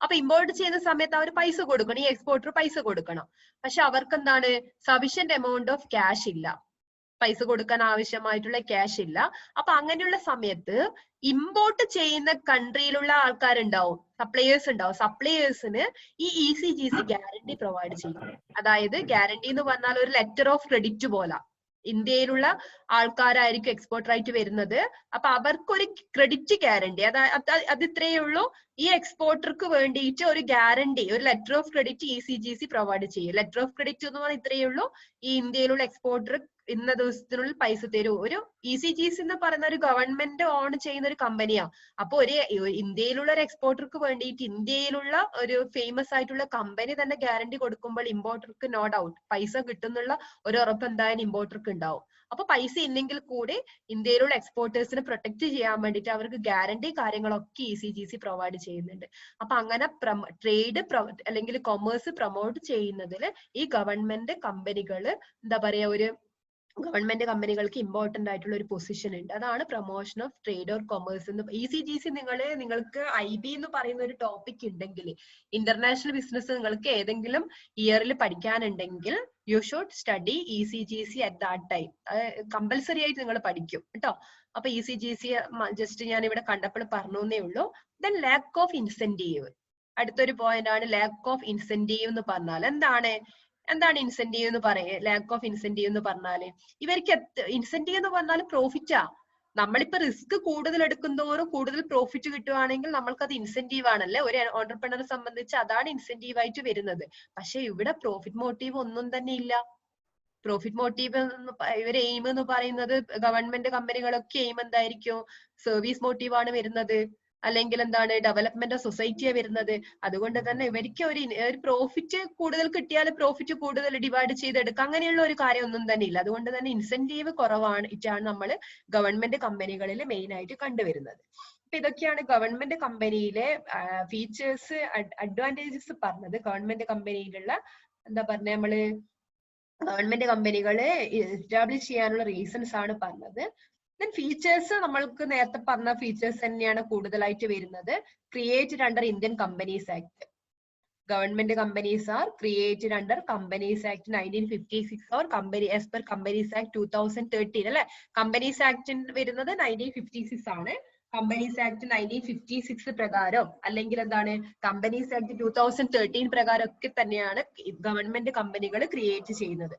അപ്പൊ ഇമ്പോർട്ട് ചെയ്യുന്ന സമയത്ത് അവർ പൈസ കൊടുക്കണം, ഈ എക്സ്പോർട്ടർ പൈസ കൊടുക്കണം. പക്ഷെ അവർക്ക് എന്താണ് സഫീഷ്യന്റ് എമൗണ്ട് ഓഫ് ക്യാഷ് ഇല്ല, പൈസ കൊടുക്കാൻ ആവശ്യമായിട്ടുള്ള ക്യാഷ് ഇല്ല. അപ്പൊ അങ്ങനെയുള്ള സമയത്ത് ഇമ്പോർട്ട് ചെയ്യുന്ന കൺട്രിയിലുള്ള ആൾക്കാരുണ്ടാവും, സപ്ലയേഴ്സ് ഉണ്ടാവും. സപ്ലയേഴ്സിന് ഈ ECGC ഗ്യാരണ്ടി പ്രൊവൈഡ് ചെയ്യും. അതായത് ഗ്യാരണ്ടി എന്ന് പറഞ്ഞാൽ ഒരു ലെറ്റർ ഓഫ് ക്രെഡിറ്റ് പോലെ. ഇന്ത്യയിലുള്ള ആൾക്കാരായിരിക്കും എക്സ്പോർട്ടർ ആയിട്ട് വരുന്നത്. അപ്പൊ അവർക്കൊരു ക്രെഡിറ്റ് ഗ്യാരണ്ടി, അത് ഇത്രയേ ഉള്ളൂ. ഈ എക്സ്പോർട്ടർക്ക് വേണ്ടിയിട്ട് ഒരു ഗ്യാരണ്ടി, ഒരു letter of credit ECGC provide ചെയ്യും. ലെറ്റർ ഓഫ് ക്രെഡിറ്റ് എന്ന് പറഞ്ഞാൽ ഇത്രയേ ഉള്ളൂ, ഈ ഇന്ത്യയിലുള്ള എക്സ്പോർട്ടർ ഇന്ന ദിവസത്തിനുള്ളിൽ പൈസ തരൂ. ഒരു ECGC എന്ന് പറയുന്ന ഒരു ഗവൺമെന്റ് ഓൺ ചെയ്യുന്ന ഒരു കമ്പനിയാ. അപ്പൊ ഒരു ഇന്ത്യയിലുള്ള ഒരു എക്സ്പോർട്ടർക്ക് വേണ്ടിയിട്ട് ഇന്ത്യയിലുള്ള ഒരു ഫേമസ് ആയിട്ടുള്ള കമ്പനി തന്നെ ഗ്യാരണ്ടി കൊടുക്കുമ്പോൾ ഇമ്പോർട്ടർക്ക് നോ ഡൗട്ട് പൈസ കിട്ടുന്നുള്ള ഒരു ഉറപ്പ് എന്തായാലും ഇമ്പോർട്ടർക്ക് ഉണ്ടാവും. അപ്പൊ പൈസ ഇല്ലെങ്കിൽ കൂടി ഇന്ത്യയിലുള്ള എക്സ്പോർട്ടേഴ്സിനെ പ്രൊട്ടക്ട് ചെയ്യാൻ വേണ്ടിയിട്ട് അവർക്ക് ഗ്യാരണ്ടി കാര്യങ്ങളൊക്കെ ECGC പ്രൊവൈഡ് ചെയ്യുന്നുണ്ട്. അപ്പൊ അങ്ങനെ ട്രേഡ് അല്ലെങ്കിൽ കൊമേഴ്സ് പ്രൊമോട്ട് ചെയ്യുന്നതിൽ ഈ ഗവൺമെന്റ് കമ്പനികൾ എന്താ പറയാ, ഒരു ഗവൺമെന്റ് കമ്പനികൾക്ക് ഇമ്പോർട്ടന്റ് ആയിട്ടുള്ള ഒരു പൊസിഷൻ ഉണ്ട്. അതാണ് promotion of trade or commerce എന്ന്. ECGC നിങ്ങൾക്ക് IB എന്ന് പറയുന്ന ഒരു ടോപ്പിക് ഉണ്ടെങ്കിൽ, ഇന്റർനാഷണൽ ബിസിനസ് നിങ്ങൾക്ക് ഏതെങ്കിലും ഇയറിൽ പഠിക്കാനുണ്ടെങ്കിൽ you should study ECGC at that time. Compulsory ആയിട്ട് നിങ്ങൾ പഠിക്കും കേട്ടോ. അപ്പൊ ECGC ജസ്റ്റ് ഞാൻ ഇവിടെ കണ്ടപ്പോൾ പറഞ്ഞേ ഉള്ളൂ. ദെൻ ലാക്ക് ഓഫ് ഇൻസെന്റീവ്, അടുത്തൊരു പോയിന്റ് ആണ് ലാക്ക് ഓഫ് ഇൻസെന്റീവ് എന്ന് പറഞ്ഞാൽ എന്താണ് ഇൻസെന്റീവ് എന്ന് പറയുക. ലാക്ക് ഓഫ് ഇൻസെന്റീവ് എന്ന് പറഞ്ഞാല് ഇവർക്ക് ഇൻസെന്റീവ് എന്ന് പറഞ്ഞാൽ പ്രോഫിറ്റാ. നമ്മളിപ്പോ റിസ്ക് കൂടുതൽ എടുക്കുന്തോറും കൂടുതൽ പ്രോഫിറ്റ് കിട്ടുവാണെങ്കിൽ നമ്മൾക്കത് ഇൻസെന്റീവ് ആണല്ലേ. ഒരു ഓണ്ടർപ്രണറെ സംബന്ധിച്ച് അതാണ് ഇൻസെന്റീവ് ആയിട്ട് വരുന്നത്. പക്ഷെ ഇവിടെ പ്രോഫിറ്റ് മോട്ടീവ് ഒന്നും തന്നെ ഇല്ല. പ്രോഫിറ്റ് മോട്ടീവ് ഇവർ എയിം എന്ന് പറയുന്നത് ഗവൺമെന്റ് കമ്പനികളൊക്കെ എയിം എന്തായിരിക്കും, സർവീസ് മോട്ടീവ് ആണ് വരുന്നത്, അല്ലെങ്കിൽ എന്താണ് ഡെവലപ്മെന്റ് ഓഫ് സൊസൈറ്റിയാ വരുന്നത്. അതുകൊണ്ട് തന്നെ ഇവർക്ക് ഒരു പ്രോഫിറ്റ് കൂടുതൽ കിട്ടിയാൽ പ്രോഫിറ്റ് കൂടുതൽ ഡിവൈഡ് ചെയ്തെടുക്കുക, അങ്ങനെയുള്ള ഒരു കാര്യം ഒന്നും തന്നെ ഇല്ല. അതുകൊണ്ട് തന്നെ ഇൻസെന്റീവ് കുറവാണ് നമ്മൾ ഗവൺമെന്റ് കമ്പനികളിൽ മെയിൻ ആയിട്ട് കണ്ടുവരുന്നത്. അപ്പൊ ഇതൊക്കെയാണ് ഗവൺമെന്റ് കമ്പനിയിലെ ഫീച്ചേഴ്സ്, അഡ്വാൻറ്റേജസ് പറഞ്ഞത്. ഗവൺമെന്റ് കമ്പനിയിലുള്ള എന്താ പറഞ്ഞ നമ്മള് ഗവൺമെന്റ് കമ്പനികളെ എസ്റ്റാബ്ലിഷ് ചെയ്യാനുള്ള റീസൺസ് ആണ് പറഞ്ഞത്. ദെൻ ഫീച്ചേഴ്സ് നമ്മൾക്ക് നേരത്തെ പറഞ്ഞ ഫീച്ചേഴ്സ് തന്നെയാണ് കൂടുതലായിട്ട് വരുന്നത്. Created under Indian companies act. Government companies are created under Companies Act 1956 or company as per Companies Act 2013 അല്ലെ. Companies Act വരുന്നത് 1956 ആണ്. Companies Act 1956 പ്രകാരം അല്ലെങ്കിൽ എന്താണ് Companies Act 2013 പ്രകാരം ഒക്കെ തന്നെയാണ് ഗവൺമെന്റ് കമ്പനികൾ ക്രിയേറ്റ് ചെയ്യുന്നത്.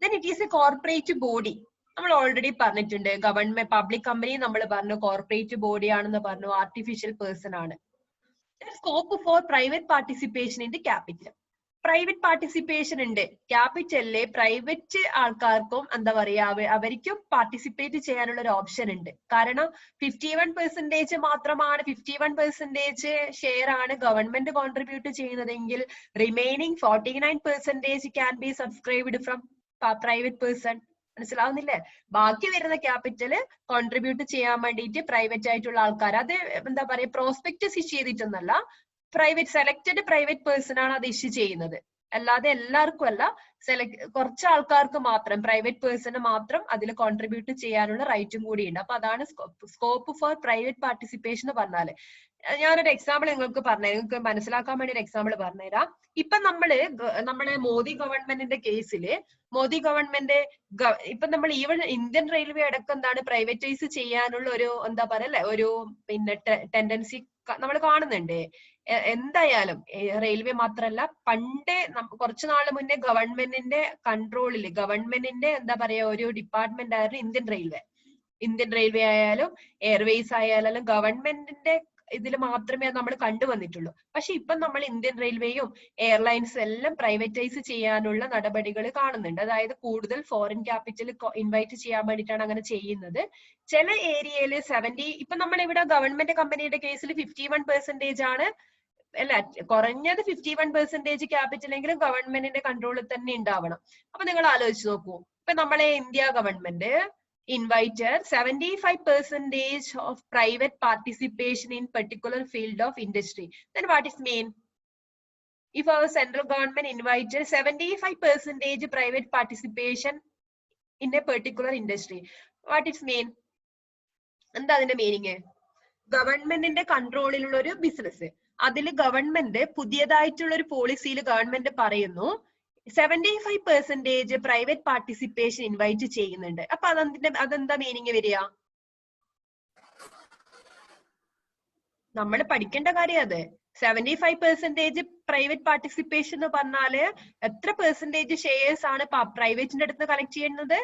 Then it is a corporate body. നമ്മൾ ഓൾറെഡി പറഞ്ഞിട്ടുണ്ട്. ഗവൺമെന്റ് പബ്ലിക് കമ്പനി നമ്മൾ പറഞ്ഞു കോർപ്പറേറ്റ് ബോഡി ആണെന്ന് പറഞ്ഞു, ആർട്ടിഫിഷ്യൽ പേഴ്സൺ ആണ്. Scope for private participation in the capital. Private participation ഉണ്ട് ക്യാപിറ്റലിലെ പ്രൈവറ്റ് ആൾക്കാർക്കും എന്താ പറയാ അവർക്കും പാർട്ടിസിപ്പേറ്റ് ചെയ്യാനുള്ള ഒരു ഓപ്ഷൻ ഉണ്ട്. കാരണം 51% മാത്രമാണ് 51% ഷെയർ ആണ് ഗവൺമെന്റ് കോൺട്രിബ്യൂട്ട് ചെയ്യുന്നതെങ്കിൽ remaining 49% can be subscribed from private person. മനസ്സിലാവുന്നില്ലേ? ബാക്കി വരുന്ന ക്യാപിറ്റല് കോൺട്രിബ്യൂട്ട് ചെയ്യാൻ വേണ്ടിയിട്ട് പ്രൈവറ്റ് ആയിട്ടുള്ള ആൾക്കാർ, അത് എന്താ പറയാ പ്രോസ്പെക്ടസ് ഇഷ്യൂ ചെയ്തിട്ടൊന്നല്ല, പ്രൈവറ്റ് സെലക്ടഡ് പ്രൈവറ്റ് പേഴ്സൺ ആണ് അത് ഇഷ്യൂ ചെയ്യുന്നത്. അല്ലാതെ എല്ലാവർക്കും അല്ല, കുറച്ച് ആൾക്കാർക്ക് മാത്രം, പ്രൈവറ്റ് പേഴ്സണ് മാത്രം അതിൽ കോൺട്രിബ്യൂട്ട് ചെയ്യാനുള്ള റൈറ്റും കൂടിയുണ്ട്. അപ്പൊ അതാണ് സ്കോപ്പ് ഫോർ പ്രൈവറ്റ് പാർട്ടിസിപ്പേഷൻ എന്ന് പറഞ്ഞാല്. ഞാനൊരു എക്സാമ്പിൾ നിങ്ങൾക്ക് പറഞ്ഞുതരാം, നിങ്ങൾക്ക് മനസ്സിലാക്കാൻ വേണ്ടി ഒരു എക്സാമ്പിൾ പറഞ്ഞുതരാം. ഇപ്പൊ നമ്മളെ മോദി ഗവൺമെന്റിന്റെ കേസില് മോദി ഗവൺമെന്റ് ഇപ്പൊ നമ്മൾ ഈവൻ ഇന്ത്യൻ റെയിൽവേ അടക്കം എന്താണ് പ്രൈവറ്റൈസ് ചെയ്യാനുള്ള ഒരു എന്താ പറയല്ലേ ഒരു ടെൻഡൻസി നമ്മൾ കാണുന്നുണ്ട്. എന്തായാലും റെയിൽവേ മാത്രല്ല, പണ്ടേ കുറച്ചു നാൾ മുന്നേ ഗവൺമെന്റിന്റെ കൺട്രോളില് ഗവൺമെന്റിന്റെ എന്താ പറയാ ഒരു ഡിപ്പാർട്ട്മെന്റ് ആയിരുന്നു ഇന്ത്യൻ റെയിൽവേ. ഇന്ത്യൻ റെയിൽവേ ആയാലും എയർവേസ് ആയാലും ഗവൺമെന്റിന്റെ ഇതിൽ മാത്രമേ നമ്മൾ കണ്ടുവന്നിട്ടുള്ളൂ. പക്ഷെ ഇപ്പൊ നമ്മൾ ഇന്ത്യൻ റെയിൽവേയും എയർലൈൻസും എല്ലാം പ്രൈവറ്റൈസ് ചെയ്യാനുള്ള നടപടികൾ കാണുന്നുണ്ട്. അതായത് കൂടുതൽ ഫോറിൻ ക്യാപിറ്റൽ ഇൻവൈറ്റ് ചെയ്യാൻ വേണ്ടിയിട്ടാണ് അങ്ങനെ ചെയ്യുന്നത്. ചില ഏരിയയില് 70, ഇപ്പൊ നമ്മൾ ഇവിടെ ഗവൺമെന്റ് കമ്പനിയുടെ കേസിൽ 51% ആണ് അല്ല, കുറഞ്ഞത് 51% ക്യാപിറ്റലെങ്കിലും ഗവൺമെന്റിന്റെ കൺട്രോളിൽ തന്നെ ഉണ്ടാവണം. അപ്പൊ നിങ്ങൾ ആലോചിച്ച് നോക്കൂ, ഇപ്പൊ നമ്മളെ India government invited 75% of private participation in particular field of industry. Then what is mean? If our central government invited 75% private participation in a particular industry, what is mean? എന്താ അതിന്റെ മീനിങ്? ഗവൺമെന്റിന്റെ കൺട്രോളിലുള്ള ഒരു ബിസിനസ്, അതിൽ government പുതിയതായിട്ടുള്ള ഒരു പോളിസിയിൽ government പറയുന്നു 75% private participation invite ചെയ്യുന്നുണ്ട്. അപ്പൊ അതെന്താ മീനിങ് വരിക? നമ്മൾ പഠിക്കേണ്ട കാര്യം അത്. 75% പ്രൈവറ്റ് പാർട്ടിസിപ്പേഷൻ എന്ന് പറഞ്ഞാല് എത്ര പെർസെന്റേജ് ഷെയർസ് ആണ് പ്രൈവറ്റിന്റെ അടുത്ത് കളക്ട് ചെയ്യുന്നത്?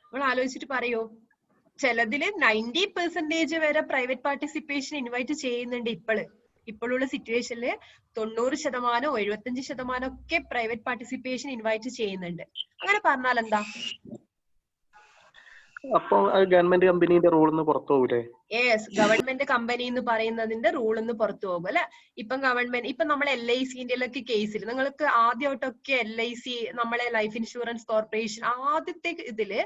നമ്മൾ ആലോചിച്ചിട്ട് പറയൂ. ചിലതില് 90% വരെ പ്രൈവറ്റ് പാർട്ടിസിപ്പേഷൻ ഇൻവൈറ്റ് ചെയ്യുന്നുണ്ട്. ഇപ്പോഴുള്ള സിറ്റുവേഷനില് 90%, 75% ഒക്കെ പ്രൈവറ്റ് പാർട്ടിസിപ്പേഷൻ ഇൻവൈറ്റ് ചെയ്യുന്നുണ്ട്. അങ്ങനെ പറഞ്ഞാൽ എന്താ? അപ്പൊ ഗവൺമെന്റ് കമ്പനിയുടെ റൂളിന്ന് പുറത്തു പോകൂലേ? യെസ്, ഗവൺമെന്റ് കമ്പനി എന്ന് പറയുന്നതിന്റെ റൂളിന്ന് പുറത്തു പോകും അല്ലെ. ഇപ്പം ഗവൺമെന്റ് ഇപ്പൊ നമ്മൾ LICന്റെ കേസിൽ നിങ്ങൾക്ക് ആദ്യമായിട്ടൊക്കെ LIC നമ്മളെ ലൈഫ് ഇൻഷുറൻസ് കോർപ്പറേഷൻ ആദ്യത്തെ ഇതില്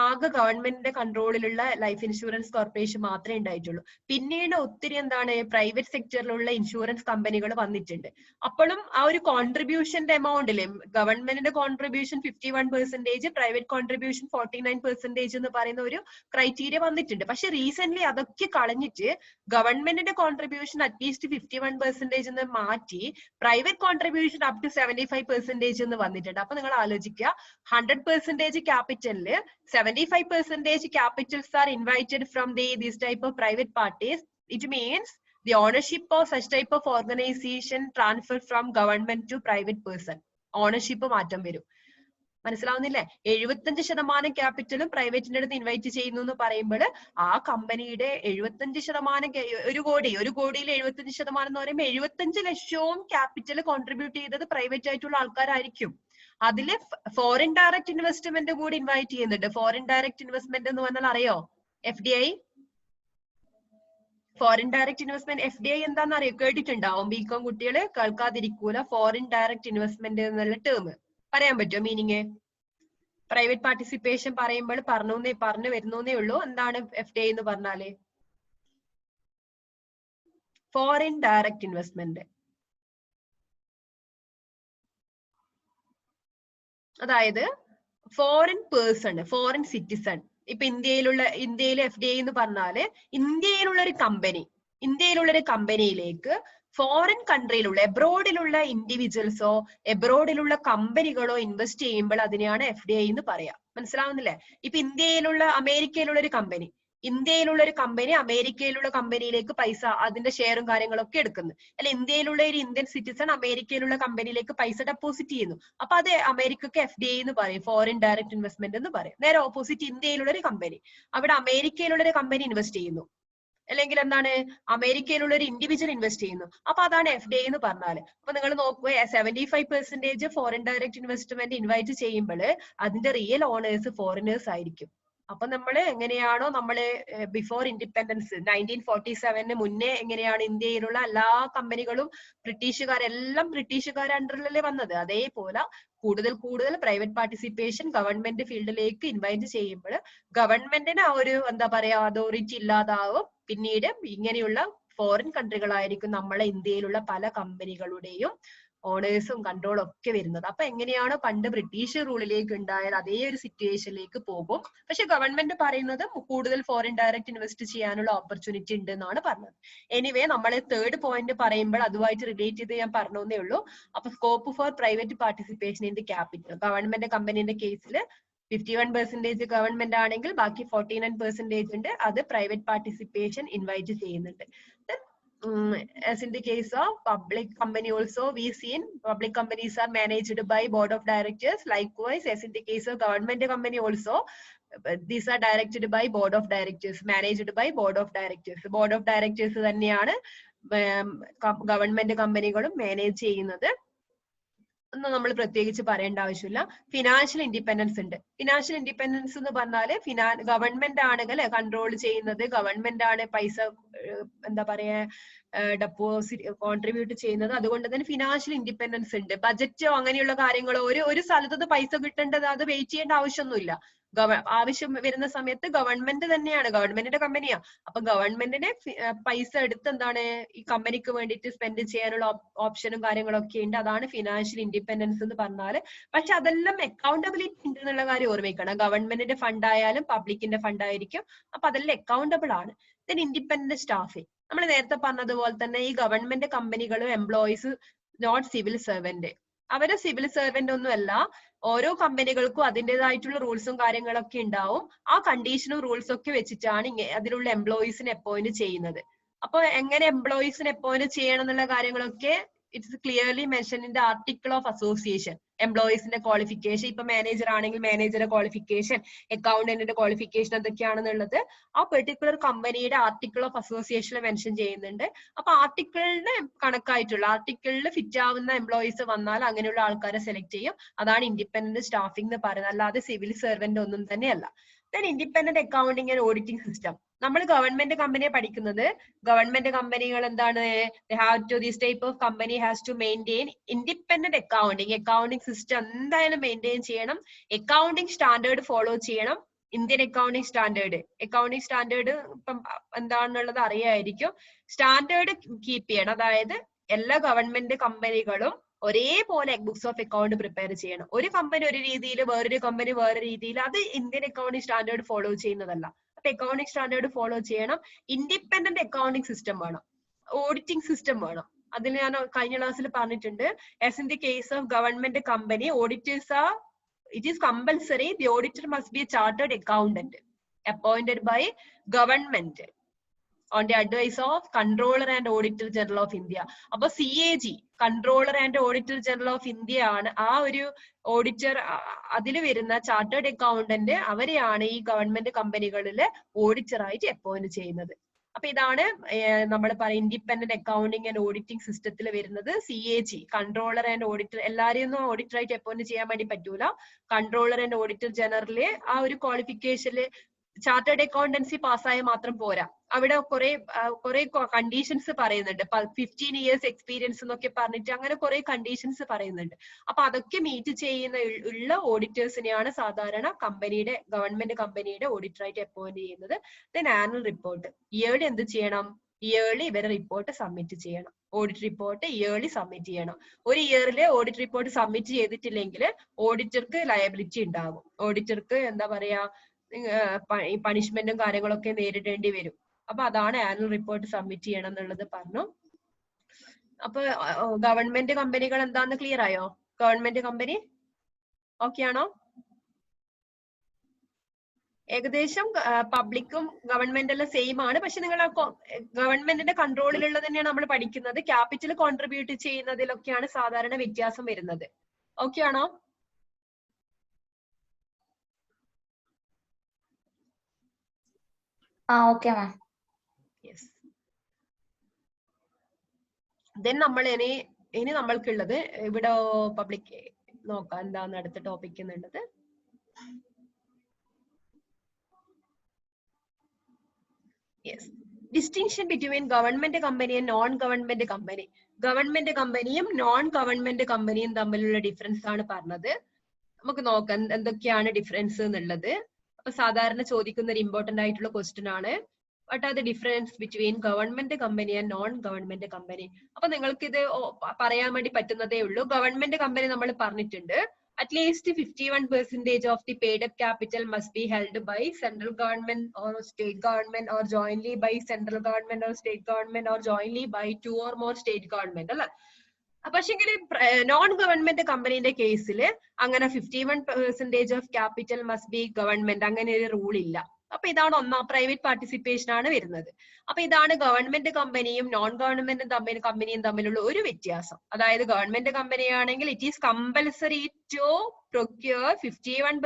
ആകെ ഗവൺമെന്റിന്റെ കൺട്രോളിലുള്ള ലൈഫ് ഇൻഷുറൻസ് കോർപ്പറേഷൻ മാത്രമേ ഉണ്ടായിട്ടുള്ളൂ. പിന്നീട് ഒത്തിരി എന്താണ് പ്രൈവറ്റ് സെക്ടറിലുള്ള ഇൻഷുറൻസ് കമ്പനികൾ വന്നിട്ടുണ്ട്. അപ്പോഴും ആ ഒരു കോൺട്രിബ്യൂഷന്റെ എമൗണ്ടില് ഗവൺമെന്റിന്റെ കോൺട്രിബ്യൂഷൻ 51%, പ്രൈവറ്റ് കോൺട്രിബ്യൂഷൻ 49% എന്ന് പറയുന്ന ഒരു ക്രൈറ്റീരിയ വന്നിട്ടുണ്ട്. പക്ഷെ റീസെന്റ് അതൊക്കെ കളഞ്ഞിട്ട് ഗവൺമെന്റിന്റെ കോൺട്രിബ്യൂഷൻ അറ്റ്ലീസ്റ്റ് 51% എന്ന് മാറ്റി പ്രൈവറ്റ് കോൺട്രിബ്യൂഷൻ അപ് ടു 75% എന്ന് വന്നിട്ടുണ്ട്. അപ്പൊ നിങ്ങൾ ആലോചിക്കുക, 100% ക്യാപിറ്റലില് 75% capitals are invited from this type of private parties. It means the ownership of such type of organization transfer from government to private person. Ownership മാറ്റം വരും. മനസ്സിലാവുന്നില്ലേ? 75% ക്യാപിറ്റലും പ്രൈവറ്റിന്റെ അടുത്ത് ഇൻവൈറ്റ് ചെയ്യുന്നു എന്ന് പറയുമ്പോൾ ആ കമ്പനിയുടെ 75%, ഒരു കോടിയിൽ 75% എന്ന് പറയുമ്പോൾ 75 ലക്ഷവും ക്യാപിറ്റൽ കോൺട്രിബ്യൂട്ട് ചെയ്തത് പ്രൈവറ്റ് ആയിട്ടുള്ള ആൾക്കാരായിരിക്കും. അതില് ഫോറിൻ ഡയറക്റ്റ് ഇൻവെസ്റ്റ്മെന്റ് കൂടി ഇൻവൈറ്റ് ചെയ്യുന്നുണ്ട്. ഫോറിൻ ഡയറക്റ്റ് ഇൻവെസ്റ്റ്മെന്റ് എന്ന് പറഞ്ഞാൽ അറിയോ? FDI. Foreign direct investment FDI എന്താന്ന് അറിയോ? കേട്ടിട്ടുണ്ടാവും. ബികോം കുട്ടികള് കേൾക്കാതിരിക്കൂല. ഫോറിൻ ഡയറക്റ്റ് ഇൻവെസ്റ്റ്മെന്റ് എന്നുള്ള ടേം പറയാൻ പറ്റുമോ മീനിങ്? പ്രൈവറ്റ് പാർട്ടിസിപ്പേഷൻ പറയുമ്പോൾ പറഞ്ഞു വരുന്നേ ഉള്ളൂ. എന്താണ് FDI എന്ന് പറഞ്ഞാല്? Foreign direct investment. അതായത് ഫോറിൻ പേഴ്സൺ, ഫോറിൻ സിറ്റിസൺ, ഇപ്പൊ ഇന്ത്യയിലെ FDI എന്ന് പറഞ്ഞാല് ഇന്ത്യയിലുള്ള ഒരു കമ്പനിയിലേക്ക് ഫോറിൻ കൺട്രിയിലുള്ള എബ്രോഡിലുള്ള ഇൻഡിവിജ്വൽസോ എബ്രോഡിലുള്ള കമ്പനികളോ ഇൻവെസ്റ്റ് ചെയ്യുമ്പോൾ അതിനെയാണ് FDI എന്ന് പറയാം. മനസ്സിലാവുന്നില്ലേ? ഇപ്പൊ അമേരിക്കയിലുള്ള ഒരു കമ്പനി അമേരിക്കയിലുള്ള കമ്പനിയിലേക്ക് പൈസ, അതിന്റെ ഷെയറും കാര്യങ്ങളൊക്കെ എടുക്കുന്നു. അല്ല, ഇന്ത്യയിലുള്ള ഒരു ഇന്ത്യൻ സിറ്റിസൺ അമേരിക്കയിലുള്ള കമ്പനിയിലേക്ക് പൈസ ഡെപ്പോസിറ്റ് ചെയ്യുന്നു. അപ്പൊ അത് അമേരിക്കക്ക് FDI എന്ന് പറയും, ഫോറിൻ ഡയറക്റ്റ് ഇൻവെസ്റ്റ്മെന്റ് എന്ന് പറയും. നേരെ ഓപ്പോസിറ്റ് ഇന്ത്യയിലുള്ള ഒരു കമ്പനി അവിടെ അമേരിക്കയിലുള്ള ഒരു കമ്പനി ഇൻവെസ്റ്റ് ചെയ്യുന്നു, അല്ലെങ്കിൽ എന്താണ് അമേരിക്കയിലുള്ള ഒരു ഇൻഡിവിജ്വൽ ഇൻവെസ്റ്റ് ചെയ്യുന്നു. അപ്പൊ അതാണ് FDI എന്ന് പറഞ്ഞാല്. അപ്പൊ നിങ്ങൾ നോക്കുക, 75% ഫോറിൻ ഡയറക്റ്റ് ഇൻവെസ്റ്റ്മെന്റ് ഇൻവൈറ്റ് ചെയ്യുമ്പോൾ അതിന്റെ റിയൽ ഓണേഴ്സ് ഫോറിനേഴ്സ് ആയിരിക്കും. അപ്പൊ നമ്മള് എങ്ങനെയാണോ ബിഫോർ ഇൻഡിപെൻഡൻസ് 1947 മുന്നേ എങ്ങനെയാണ് ഇന്ത്യയിലുള്ള എല്ലാ കമ്പനികളും ബ്രിട്ടീഷുകാർ അണ്ടറിലല്ലേ വന്നത്, അതേപോലെ കൂടുതൽ പ്രൈവറ്റ് പാർട്ടിസിപ്പേഷൻ ഗവൺമെന്റ് ഫീൽഡിലേക്ക് ഇൻവൈറ്റ് ചെയ്യുമ്പോൾ ഗവൺമെന്റിന് ആ ഒരു അതോറിറ്റി ഇല്ലാതാവും. പിന്നീട് ഇങ്ങനെയുള്ള ഫോറിൻ കൺട്രികളായിരിക്കും നമ്മളെ ഇന്ത്യയിലുള്ള പല കമ്പനികളുടെയും ഓണേഴ്സും കൺട്രോളും ഒക്കെ വരുന്നത്. അപ്പൊ എങ്ങനെയാണോ പണ്ട് ബ്രിട്ടീഷ് റൂളിലേക്ക് ഉണ്ടായത് അതേ ഒരു സിറ്റുവേഷനിലേക്ക് പോകും. പക്ഷെ ഗവൺമെന്റ് പറയുന്നത് കൂടുതൽ ഫോറിൻ ഡയറക്റ്റ് ഇൻവെസ്റ്റ് ചെയ്യാനുള്ള ഓപ്പർച്യൂണിറ്റി ഉണ്ട് എന്നാണ് പറഞ്ഞത്. എനിവേ, നമ്മളെ തേർഡ് പോയിന്റ് പറയുമ്പോൾ അതുമായിട്ട് റിലേറ്റ് ചെയ്ത് ഞാൻ പറഞ്ഞേ ഉള്ളൂ. അപ്പൊ scope for private participation in the capital, government കമ്പനിന്റെ കേസിൽ 51% ഗവൺമെന്റ് ആണെങ്കിൽ ബാക്കി 49% ഉണ്ട്, അത് പ്രൈവറ്റ് പാർട്ടിസിപ്പേഷൻ ഇൻവൈറ്റ് ചെയ്യുന്നുണ്ട്. As in the case of public company also, we seen public companies are managed by board of directors. Likewise, as in the case of government company also, these are directed by board of directors, managed by board of directors. Board of directors തന്നെയാണ് government കമ്പനികളും manage ചെയ്യുന്നത്. ഒന്നും നമ്മൾ പ്രത്യേകിച്ച് പറയേണ്ട ആവശ്യമില്ല. Financial independence ഉണ്ട്. Financial independence എന്ന് പറഞ്ഞാല് ഗവൺമെന്റ് ആണ് കൺട്രോൾ ചെയ്യുന്നത്, ഗവൺമെന്റ് ആണ് പൈസ ഡെപ്പോസിറ്റ് കോൺട്രിബ്യൂട്ട് ചെയ്യുന്നത്. അതുകൊണ്ട് തന്നെ ഫിനാൻഷ്യൽ ഇൻഡിപെൻഡൻസ് ഉണ്ട്. ബജറ്റോ അങ്ങനെയുള്ള കാര്യങ്ങളോ ഒരു സ്ഥലത്ത് പൈസ കിട്ടേണ്ടത് അത് വെയിറ്റ് ചെയ്യേണ്ട ആവശ്യമൊന്നുമില്ല. ആവശ്യം വരുന്ന സമയത്ത് ഗവൺമെന്റ് തന്നെയാണ്, ഗവൺമെന്റിന്റെ കമ്പനിയാ. അപ്പൊ ഗവൺമെന്റിന് പൈസ എടുത്ത് ഈ കമ്പനിക്ക് വേണ്ടിയിട്ട് സ്പെൻഡ് ചെയ്യാനുള്ള ഓപ്ഷനും കാര്യങ്ങളൊക്കെ ഉണ്ട്. അതാണ് ഫിനാൻഷ്യൽ ഇൻഡിപെൻഡൻസ് എന്ന് പറഞ്ഞാല്. പക്ഷെ അതെല്ലാം അക്കൗണ്ടബിലിറ്റി ഉണ്ട് എന്നുള്ള കാര്യം ഓർമ്മിക്കണം. ഗവൺമെന്റിന്റെ ഫണ്ട് ആയാലും പബ്ലിക്കിന്റെ ഫണ്ട് ആയിരിക്കും. അപ്പൊ അതെല്ലാം അക്കൗണ്ടബിൾ ആണ്. ദെൻ ഇൻഡിപെൻഡന്റ് സ്റ്റാഫിംഗ്, നമ്മൾ നേരത്തെ പറഞ്ഞതുപോലെ തന്നെ ഈ ഗവൺമെന്റ് കമ്പനികളും എംപ്ലോയീസ് നോട്ട് സിവിൽ സെർവന്റ്, അവര് സിവിൽ സെർവന്റ് ഒന്നും അല്ല. ഓരോ കമ്പനികൾക്കും അതിൻ്റെതായിട്ടുള്ള റൂൾസും കാര്യങ്ങളൊക്കെ ഉണ്ടാവും. ആ കണ്ടീഷനും റൂൾസും ഒക്കെ വെച്ചിട്ടാണ് അതിലുള്ള എംപ്ലോയീസിനെ അപ്പോയിന്റ് ചെയ്യുന്നത്. അപ്പൊ എങ്ങനെ എംപ്ലോയീസിനെ അപ്പോയിന്റ് ചെയ്യണം എന്നുള്ള കാര്യങ്ങളൊക്കെ it's clearly mention in the article of association. എംപ്ലോയീസിന്റെ ക്വാളിഫിക്കേഷൻ, ഇപ്പൊ മാനേജർ ആണെങ്കിൽ മാനേജറുടെ ക്വാളിഫിക്കേഷൻ, അക്കൗണ്ടന്റിന്റെ ക്വാളിഫിക്കേഷൻ എന്തൊക്കെയാണെന്നുള്ളത് ആ പെർട്ടിക്കുലർ കമ്പനിയുടെ ആർട്ടിക്കിൾ ഓഫ് അസോസിയേഷനിൽ മെൻഷൻ ചെയ്യുന്നുണ്ട്. അപ്പൊ ആർട്ടിക്കിളിന് ആർട്ടിക്കിളിൽ ഫിറ്റ് ആവുന്ന എംപ്ലോയീസ് വന്നാൽ അങ്ങനെയുള്ള ആൾക്കാരെ സെലക്ട് ചെയ്യും. അതാണ് ഇൻഡിപെൻഡന്റ് സ്റ്റാഫിംഗ് എന്ന് പറയുന്നത്, അല്ലാതെ സിവിൽ സെർവന്റ് ഒന്നും തന്നെയല്ല. Then independent accounting and auditing system. നമ്മൾ ഗവൺമെന്റ് കമ്പനിയെ പഠിക്കുന്നത്, ഗവൺമെന്റ് കമ്പനികൾ എന്താണ്, this type of company has to maintain independent accounting system എന്തായാലും മെയിൻറ്റെയിൻ ചെയ്യണം. അക്കൗണ്ടിങ് സ്റ്റാൻഡേർഡ് ഫോളോ ചെയ്യണം. ഇന്ത്യൻ അക്കൗണ്ടിങ് സ്റ്റാൻഡേർഡ് ഇപ്പം എന്താണെന്നുള്ളത് അറിയായിരിക്കും. സ്റ്റാൻഡേർഡ് കീപ്പ് ചെയ്യണം. അതായത് എല്ലാ ഗവൺമെന്റ് കമ്പനികളും ഒരേപോലെ ബുക്സ് ഓഫ് അക്കൗണ്ട് പ്രിപ്പയർ ചെയ്യണം. ഒരു കമ്പനി ഒരു രീതിയിൽ, വേറൊരു കമ്പനി വേറെ രീതിയിൽ. അത് ഇന്ത്യൻ അക്കൗണ്ടിങ് സ്റ്റാൻഡേർഡ് ഫോളോ ചെയ്യുന്നതല്ല. അപ്പൊ അക്കൗണ്ടിങ് സ്റ്റാൻഡേർഡ് ഫോളോ ചെയ്യണം. ഇൻഡിപെൻഡന്റ് അക്കൗണ്ടിങ് സിസ്റ്റം വേണം, ഓഡിറ്റിംഗ് സിസ്റ്റം വേണം. അതിൽ ഞാൻ കഴിഞ്ഞ ക്ലാസ്സിൽ പറഞ്ഞിട്ടുണ്ട്. As in the case of government company, it is compulsory, the auditor must be a chartered accountant appointed by government on the advice of Controller and Auditor General of India. അപ്പൊ CAG, Controller and Auditor General of India ആണ് ആ ഒരു auditor. അതിൽ വരുന്ന chartered accountant അവരെയാണ് ഈ government കമ്പനികളിൽ auditor ആയിട്ട് അപ്പോയിന്റ് ചെയ്യുന്നത്. അപ്പൊ ഇതാണ് നമ്മൾ പറയും ഇൻഡിപെൻഡന്റ് അക്കൗണ്ടിങ് ആൻഡ് ഓഡിറ്റിംഗ് സിസ്റ്റത്തിൽ വരുന്നത്. CAG, controller and auditor. എല്ലാരെയും ഒന്നും ഓഡിറ്റർ ആയിട്ട് അപ്പോയിന്റ് ചെയ്യാൻ വേണ്ടി പറ്റൂല. കൺട്രോളർ ആൻഡ് ഓഡിറ്റർ ജനറല് ആ ഒരു ക്വാളിഫിക്കേഷനിൽ ചാർട്ടേഡ് അക്കൗണ്ടൻസി പാസ്സായ മാത്രം പോരാ. അവിടെ കുറെ കണ്ടീഷൻസ് പറയുന്നുണ്ട്. 15 years എക്സ്പീരിയൻസ് എന്നൊക്കെ പറഞ്ഞിട്ട് അങ്ങനെ കുറെ കണ്ടീഷൻസ് പറയുന്നുണ്ട്. അപ്പൊ അതൊക്കെ മീറ്റ് ഉള്ള ഓഡിറ്റേഴ്സിനെയാണ് സാധാരണ ഗവൺമെന്റ് കമ്പനിയുടെ ഓഡിറ്റർ ആയിട്ട് അപ്പോയിന്റ് ചെയ്യുന്നത്. ദെൻ ആനുവൽ റിപ്പോർട്ട്, ഇയർലി എന്ത് ചെയ്യണം, ഇയർലി ഇവരെ റിപ്പോർട്ട് സബ്മിറ്റ് ചെയ്യണം. ഓഡിറ്റ് റിപ്പോർട്ട് ഇയർലി സബ്മിറ്റ് ചെയ്യണം. ഒരു ഇയറിലെ ഓഡിറ്റ് റിപ്പോർട്ട് സബ്മിറ്റ് ചെയ്തിട്ടില്ലെങ്കിൽ ഓഡിറ്റർക്ക് ലയബിലിറ്റി ഉണ്ടാകും. ഓഡിറ്റർക്ക് എന്താ പറയാ പണിഷ്മെന്റും കാര്യങ്ങളൊക്കെ നേരിടേണ്ടി വരും. അപ്പൊ അതാണ് ആനുവൽ റിപ്പോർട്ട് സബ്മിറ്റ് ചെയ്യണം എന്നുള്ളത് പറഞ്ഞു. അപ്പൊ ഗവൺമെന്റ് കമ്പനികൾ എന്താന്ന് ക്ലിയർ ആയോ? ഗവൺമെന്റ് കമ്പനി ഓക്കെ ആണോ? ഏകദേശം പബ്ലിക്കും ഗവൺമെന്റ് എല്ലാം സെയിം ആണ്. പക്ഷെ നിങ്ങൾ ഗവൺമെന്റിന്റെ കൺട്രോളിലുള്ളത് തന്നെയാണ് നമ്മൾ പഠിക്കുന്നത്. ക്യാപിറ്റൽ കോൺട്രിബ്യൂട്ട് ചെയ്യുന്നതിലൊക്കെയാണ് സാധാരണ വ്യത്യാസം വരുന്നത്. ഓക്കെ ആണോ? Okay ma'am. യെസ്. ദെൻ നമ്മൾ ഇനി നമ്മൾക്കുള്ളത് ഇവിടെ പബ്ലിക് നോക്കാം എന്താണ് അടുത്ത ടോപ്പിക് എന്നുള്ളത്. Yes. Distinction between government company and non government company. Government കമ്പനിയും നോൺ ഗവൺമെന്റ് കമ്പനിയും തമ്മിലുള്ള ഡിഫറൻസ് ആണ് പറഞ്ഞത്. നമുക്ക് നോക്കാം എന്തൊക്കെയാണ് ഡിഫറൻസ് എന്നുള്ളത്. അപ്പൊ സാധാരണ ചോദിക്കുന്ന ഒരു ഇമ്പോർട്ടന്റ് ആയിട്ടുള്ള ക്വസ്റ്റ്യൻ ആണ്. What are the difference between government company and non government company? അപ്പൊ നിങ്ങൾക്ക് ഇത് പറയാൻ വേണ്ടി പറ്റുന്നതേ ഉള്ളൂ. ഗവൺമെന്റ് കമ്പനി നമ്മൾ പറഞ്ഞിട്ടുണ്ട്. At least 51% of the paid up capital must be held by central government or state government or jointly by central government or state government or jointly by 2 or more state government. അല്ല, പക്ഷെങ്കിൽ non government കമ്പനീന്റെ കേസിൽ അങ്ങനെ 51% of capital must be government അങ്ങനെ ഒരു rule ഇല്ല. അപ്പൊ ഇതാണ് private participation ആണ് വരുന്നത്. അപ്പൊ ഇതാണ് ഗവൺമെന്റ് കമ്പനിയും നോൺ ഗവൺമെന്റ് കമ്പനിയും തമ്മിലുള്ള ഒരു വ്യത്യാസം. അതായത് ഗവൺമെന്റ് കമ്പനിയാണെങ്കിൽ it is compulsory to procure 51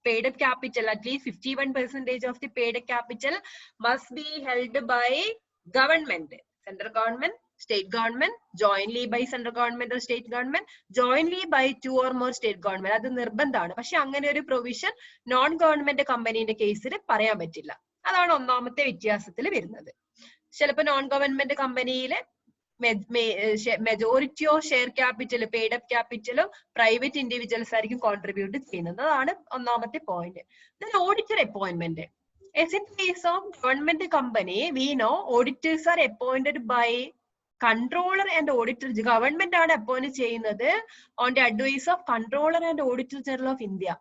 paid up capital, at least 51% of the paid up capital must be held by government, central government, state government, jointly by central government or state government, jointly by 2 or more state government. അത് നിർബന്ധമാണ്. പക്ഷെ അങ്ങനെ ഒരു provision non government കമ്പനീന്റെ കേസിൽ പറയാൻ പറ്റില്ല. അതാണ് ഒന്നാമത്തെ വ്യത്യാസത്തിൽ വരുന്നത്. ചിലപ്പോൾ നോൺ ഗവൺമെന്റ് കമ്പനിയിലെ majority of share capital paid up ക്യാപിറ്റലും പ്രൈവറ്റ് ഇൻഡിവിജ്വൽസ് ആയിരിക്കും കോൺട്രിബ്യൂട്ട് ചെയ്യുന്നത്. അതാണ് ഒന്നാമത്തെ point. Auditor appointment. As in case of government company, we know auditors are appointed by controller and auditor. Government ആണ് അപ്പോയിന്റ് ചെയ്യുന്നത് on the advice of controller and auditor general of India.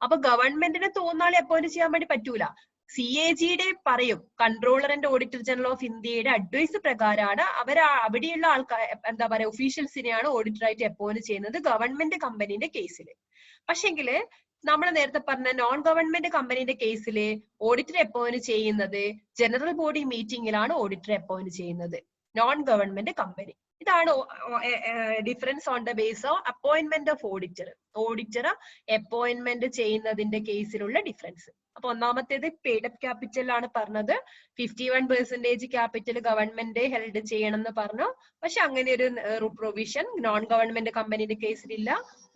അപ്പൊ ഗവൺമെന്റിന് തോന്നാളെ appoint ചെയ്യാൻ വേണ്ടി പറ്റൂല. CAG പറയും controller and auditor general of ഇന്ത്യയുടെ advice പ്രകാരമാണ് അവിടെയുള്ള ആൾക്കാർ എന്താ പറയാ ഒഫീഷ്യൽസിനെയാണ് ഓഡിറ്റർ ആയിട്ട് അപ്പോയിന്റ് ചെയ്യുന്നത് ഗവൺമെന്റ് കമ്പനീന്റെ കേസിൽ. പക്ഷെങ്കിൽ നമ്മൾ നേരത്തെ പറഞ്ഞ നോൺ ഗവൺമെന്റ് കമ്പനീന്റെ കേസിൽ ഓഡിറ്റർ അപ്പോയിന്റ് ചെയ്യുന്നത് ജനറൽ ബോഡി മീറ്റിംഗിലാണ് ഓഡിറ്റർ അപ്പോയിന്റ് ചെയ്യുന്നത് നോൺ ഗവൺമെന്റ് കമ്പനി. ഇതാണ് difference on the base of appointment of auditor. Auditor appointment ചെയ്യുന്നതിന്റെ കേസിലുള്ള ഡിഫറൻസ്. അപ്പൊ ഒന്നാമത്തേത് പെയ്ഡ് അപ്പ് ക്യാപിറ്റൽ ആണ് പറഞ്ഞത്. 51% ക്യാപിറ്റൽ ഗവൺമെന്റ് ഹെൽഡ് ചെയ്യണം എന്ന് പറഞ്ഞു. പക്ഷെ അങ്ങനെ ഒരു പ്രൊവിഷൻ നോൺ ഗവൺമെന്റ് കമ്പനിയുടെ കേസിലില്ല.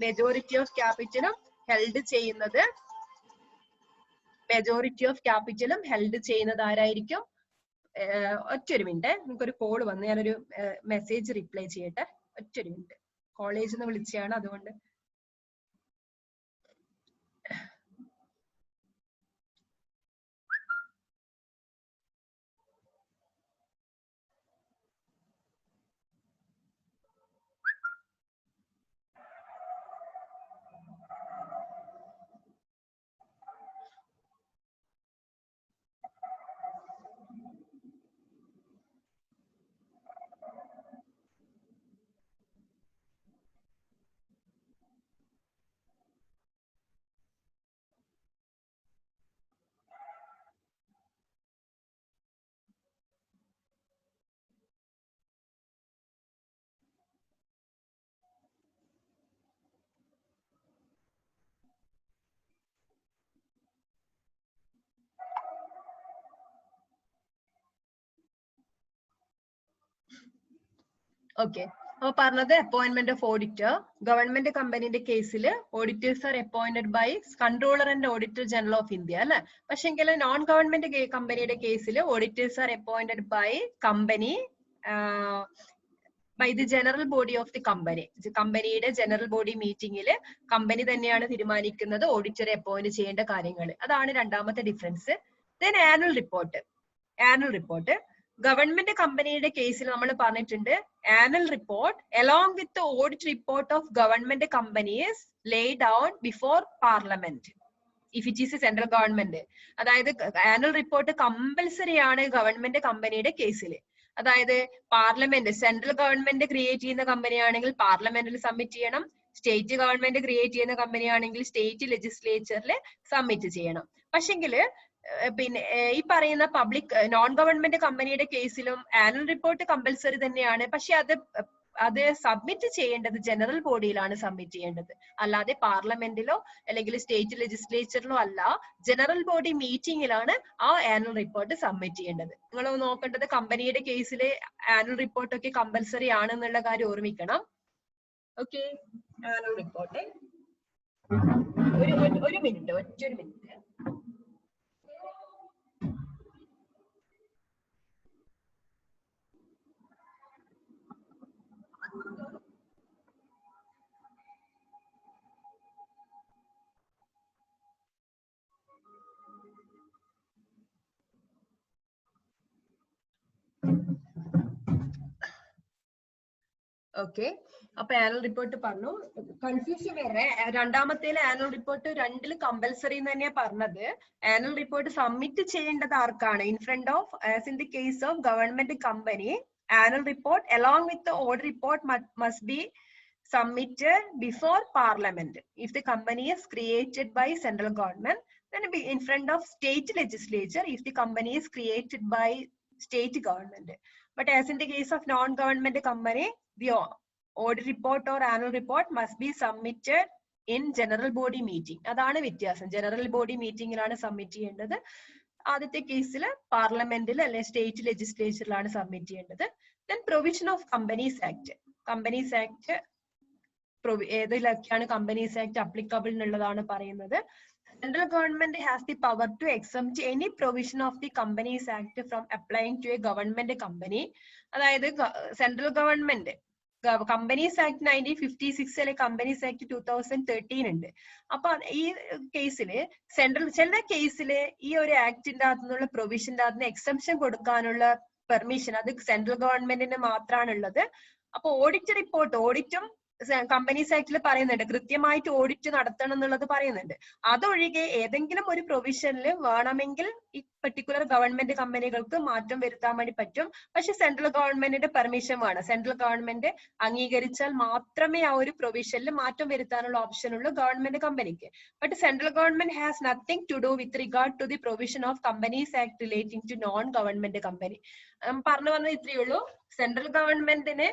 മെജോറിറ്റി ഓഫ് ക്യാപിറ്റലും ഹെൽഡ് ചെയ്യുന്നത് ആരായിരിക്കും? ഒറ്റൊരു മിനിറ്റ്, നമുക്കൊരു കോൾ വന്ന് ഞാനൊരു മെസ്സേജ് റിപ്ലൈ ചെയ്യട്ടെ. ഒറ്റൊരു മിനിറ്റ്, കോളേജിൽ നിന്ന് വിളിച്ചാണ് അതുകൊണ്ട്. ഓക്കെ, അപ്പൊ പറഞ്ഞത് അപ്പോയിന്റ്മെന്റ് ഓഫ് ഓഡിറ്റർ. ഗവൺമെന്റ് കമ്പനിന്റെ കേസിൽ auditors are appointed by controller and auditor general of India അല്ലെ. പക്ഷെങ്കിൽ നോൺ ഗവൺമെന്റ് കമ്പനിയുടെ കേസിൽ auditors are appointed by company by the general body of the company. കമ്പനിയുടെ ജനറൽ ബോഡി മീറ്റിംഗിൽ കമ്പനി തന്നെയാണ് തീരുമാനിക്കുന്നത് ഓഡിറ്ററെ അപ്പോയിന്റ് ചെയ്യേണ്ട കാര്യങ്ങൾ. അതാണ് രണ്ടാമത്തെ difference. Then annual report. Government കമ്പനിയുടെ കേസിൽ നമ്മൾ പറഞ്ഞിട്ടുണ്ട് annual report along with audit report of government companies Leh down before parliament if it is central government. അതായത് ആനുവൽ റിപ്പോർട്ട് കമ്പൽസറി ആണ് ഗവൺമെന്റ് കമ്പനിയുടെ കേസിൽ. അതായത് പാർലമെന്റ്, സെൻട്രൽ ഗവൺമെന്റ് ക്രിയേറ്റ് ചെയ്യുന്ന കമ്പനി ആണെങ്കിൽ പാർലമെന്റിൽ സബ്മിറ്റ് ചെയ്യണം, സ്റ്റേറ്റ് ഗവൺമെന്റ് ക്രിയേറ്റ് ചെയ്യുന്ന കമ്പനി ആണെങ്കിൽ സ്റ്റേറ്റ് ലെജിസ്ലേച്ചറിൽ സബ്മിറ്റ് ചെയ്യണം. പക്ഷെങ്കില് പിന്നെ ഈ പറയുന്ന പബ്ലിക് നോൺ ഗവൺമെന്റ് കമ്പനിയുടെ കേസിലും ആനുവൽ റിപ്പോർട്ട് കമ്പൽസറി തന്നെയാണ്. പക്ഷെ അത് സബ്മിറ്റ് ചെയ്യേണ്ടത് ജനറൽ ബോഡിയിലാണ് സബ്മിറ്റ് ചെയ്യേണ്ടത്, അല്ലാതെ പാർലമെന്റിലോ അല്ലെങ്കിൽ സ്റ്റേറ്റ് ലെജിസ്ലേച്ചറിലോ അല്ല, ജനറൽ ബോഡി മീറ്റിംഗിലാണ് ആ ആനുവൽ റിപ്പോർട്ട് സബ്മിറ്റ് ചെയ്യേണ്ടത്. നിങ്ങൾ നോക്കേണ്ടത് കമ്പനിയുടെ കേസിൽ ആനുവൽ റിപ്പോർട്ട് ഒക്കെ കമ്പൽസറി ആണെന്നുള്ള കാര്യം ഓർമ്മിക്കണം. ഓക്കെ, ആനുവൽ റിപ്പോർട്ട് ഒരു മിനിറ്റ്, ഒറ്റൊരു മിനിറ്റ്. ഓക്കെ, അപ്പൊ ആനുവൽ റിപ്പോർട്ട് പറഞ്ഞു. കൺഫ്യൂഷൻ വേറെ, രണ്ടാമത്തേല് ആനുവൽ റിപ്പോർട്ട് രണ്ടില് കമ്പൽസറി എന്ന് തന്നെയാ പറഞ്ഞത്. ആനുവൽ റിപ്പോർട്ട് സബ്മിറ്റ് ചെയ്യേണ്ടത് ആർക്കാണ്? In front of, as in the case of government company, annual report along with the audit report must be submitted before parliament if the company is created by central government, then be in front of state legislature if the company is created by state government. But as in the case of non-government company, the audit report or annual report must be submitted in general body meeting. അതാണ് വ്യത്യാസം. General body മീറ്റിംഗിലാണ് submit ചെയ്യേണ്ടത്. ആദ്യത്തെ കേസിൽ പാർലമെന്റിൽ അല്ലെങ്കിൽ state ലെജിസ്ലേച്ചറിലാണ് submit ചെയ്യേണ്ടത്. Then provision of Companies Act. Companies Act ഏതിലൊക്കെയാണ് കമ്പനീസ് ആക്ട് അപ്ലിക്കബിൾ എന്നുള്ളതാണ് പറയുന്നത്. Central government has the power to exempt any provision of the Companies Act from applying to a government company. അതായത് central government Companies Act 1956 അല്ലെ companies act 2013 ഉണ്ട്. അപ്പൊ ഈ കേസില് ചില കേസില് ഈ ഒരു ആക്ടിന്റെ അകത്തുനിന്നുള്ള പ്രൊവിഷന്റെ അകത്ത് എക്സംപ്ഷൻ കൊടുക്കാനുള്ള പെർമിഷൻ അത് സെൻട്രൽ ഗവൺമെന്റിന് മാത്രമാണുള്ളത്. അപ്പൊ ഓഡിറ്റ് റിപ്പോർട്ട്, ഓഡിറ്റും കമ്പനീസ് ആക്ടിൽ പറയുന്നുണ്ട്, കൃത്യമായിട്ട് ഓഡിറ്റ് നടത്തണം എന്നുള്ളത് പറയുന്നുണ്ട്. അതൊഴികെ ഏതെങ്കിലും ഒരു പ്രൊവിഷനിൽ വേണമെങ്കിൽ ഈ പെർട്ടിക്കുലർ ഗവൺമെന്റ് കമ്പനികൾക്ക് മാറ്റം വരുത്താൻ വേണ്ടി പറ്റും. പക്ഷെ സെൻട്രൽ ഗവൺമെന്റിന്റെ പെർമിഷൻ വേണം. സെൻട്രൽ ഗവൺമെന്റ് അംഗീകരിച്ചാൽ മാത്രമേ ആ ഒരു പ്രൊവിഷനിൽ മാറ്റം വരുത്താനുള്ള ഓപ്ഷൻ ഉള്ളൂ ഗവൺമെന്റ് കമ്പനിക്ക്. But central government has nothing to do with regard to the provision of companies act relating to non government company. പറഞ്ഞു പറഞ്ഞത് ഇത്രയേ ഉള്ളൂ. സെൻട്രൽ ഗവൺമെന്റിന്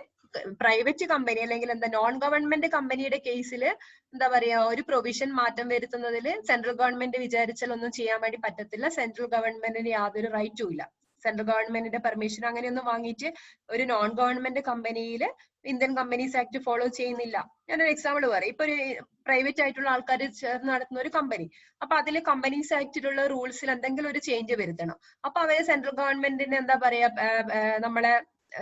പ്രൈവറ്റ് കമ്പനി അല്ലെങ്കിൽ എന്താ നോൺ ഗവൺമെന്റ് കമ്പനിയുടെ കേസിൽ എന്താ പറയാ ഒരു പ്രൊവിഷൻ മാറ്റം വരുത്തുന്നതിൽ സെൻട്രൽ ഗവൺമെന്റ് വിചാരിച്ചാൽ ഒന്നും ചെയ്യാൻ വേണ്ടി പറ്റത്തില്ല. സെൻട്രൽ ഗവൺമെന്റിന് യാതൊരു റൈറ്റും ഇല്ല. സെൻട്രൽ ഗവൺമെന്റിന്റെ പെർമിഷൻ അങ്ങനെയൊന്നും വാങ്ങിയിട്ട് ഒരു നോൺ ഗവൺമെന്റ് കമ്പനിയിൽ ഇന്ത്യൻ കമ്പനീസ് ആക്ട് ഫോളോ ചെയ്യുന്നില്ല. ഞാനൊരു എക്സാമ്പിൾ പറയാം. ഇപ്പൊ ഒരു പ്രൈവറ്റ് ആയിട്ടുള്ള ആൾക്കാർ ചേർന്ന് നടത്തുന്ന ഒരു കമ്പനി, അപ്പൊ അതിൽ കമ്പനീസ് ആക്ടിലുള്ള റൂൾസിൽ എന്തെങ്കിലും ഒരു ചേഞ്ച് വരുത്തണം. അപ്പൊ അവര് സെൻട്രൽ ഗവൺമെന്റിന് എന്താ പറയാ നമ്മളെ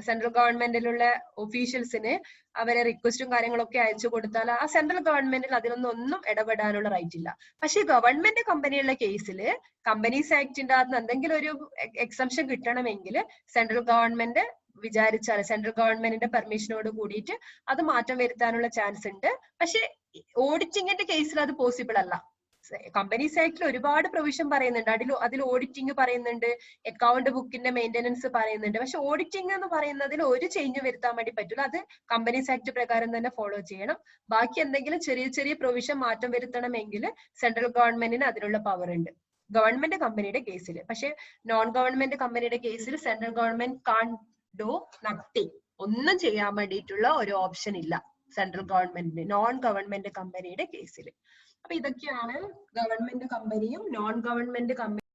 സെൻട്രൽ ഗവൺമെന്റിലുള്ള ഒഫീഷ്യൽസിന് അവരെ റിക്വസ്റ്റും കാര്യങ്ങളൊക്കെ അയച്ചു കൊടുത്താൽ ആ സെൻട്രൽ ഗവൺമെന്റിൽ അതിലൊന്നും ഇടപെടാനുള്ള റൈറ്റ് ഇല്ല. പക്ഷെ ഗവൺമെന്റ് കമ്പനിയുള്ള കേസിൽ കമ്പനീസ് ആക്ടിന്റെ അകത്ത് എന്തെങ്കിലും ഒരു എക്സംഷൻ കിട്ടണമെങ്കിൽ സെൻട്രൽ ഗവൺമെന്റ് വിചാരിച്ചാൽ സെൻട്രൽ ഗവൺമെന്റിന്റെ പെർമിഷനോട് കൂടിയിട്ട് അത് മാറ്റം വരുത്താനുള്ള ചാൻസ് ഉണ്ട്. പക്ഷെ ഓഡിറ്റിംഗിന്റെ കേസിൽ അത് പോസിബിൾ അല്ല. കമ്പനീസ് ആക്ടിൽ ഒരുപാട് പ്രൊവിഷൻ പറയുന്നുണ്ട്. അതിൽ ഓഡിറ്റിംഗ് പറയുന്നുണ്ട്, അക്കൗണ്ട് ബുക്കിന്റെ മെയിന്റനൻസ് പറയുന്നുണ്ട്. പക്ഷെ ഓഡിറ്റിംഗ് എന്ന് പറയുന്നതിൽ ഒരു ചേഞ്ച് വരുത്താൻ വേണ്ടി പറ്റില്ല. അത് കമ്പനീസ് ആക്ട് പ്രകാരം തന്നെ ഫോളോ ചെയ്യണം. ബാക്കി എന്തെങ്കിലും ചെറിയ ചെറിയ പ്രൊവിഷൻ മാറ്റം വരുത്തണമെങ്കിൽ സെൻട്രൽ ഗവൺമെന്റിന് അതിനുള്ള പവർ ഉണ്ട് ഗവൺമെന്റ് കമ്പനിയുടെ കേസിൽ. പക്ഷെ നോൺ ഗവൺമെന്റ് കമ്പനിയുടെ കേസിൽ central government can do nothing, ഒന്നും ചെയ്യാൻ വേണ്ടിയിട്ടുള്ള ഒരു ഓപ്ഷൻ ഇല്ല സെൻട്രൽ ഗവൺമെന്റിന് നോൺ ഗവൺമെന്റ് കമ്പനിയുടെ കേസിൽ. അപ്പൊ ഇതൊക്കെയാണ് ഗവൺമെന്റ് കമ്പനിയും നോൺ ഗവൺമെന്റ് കമ്പനി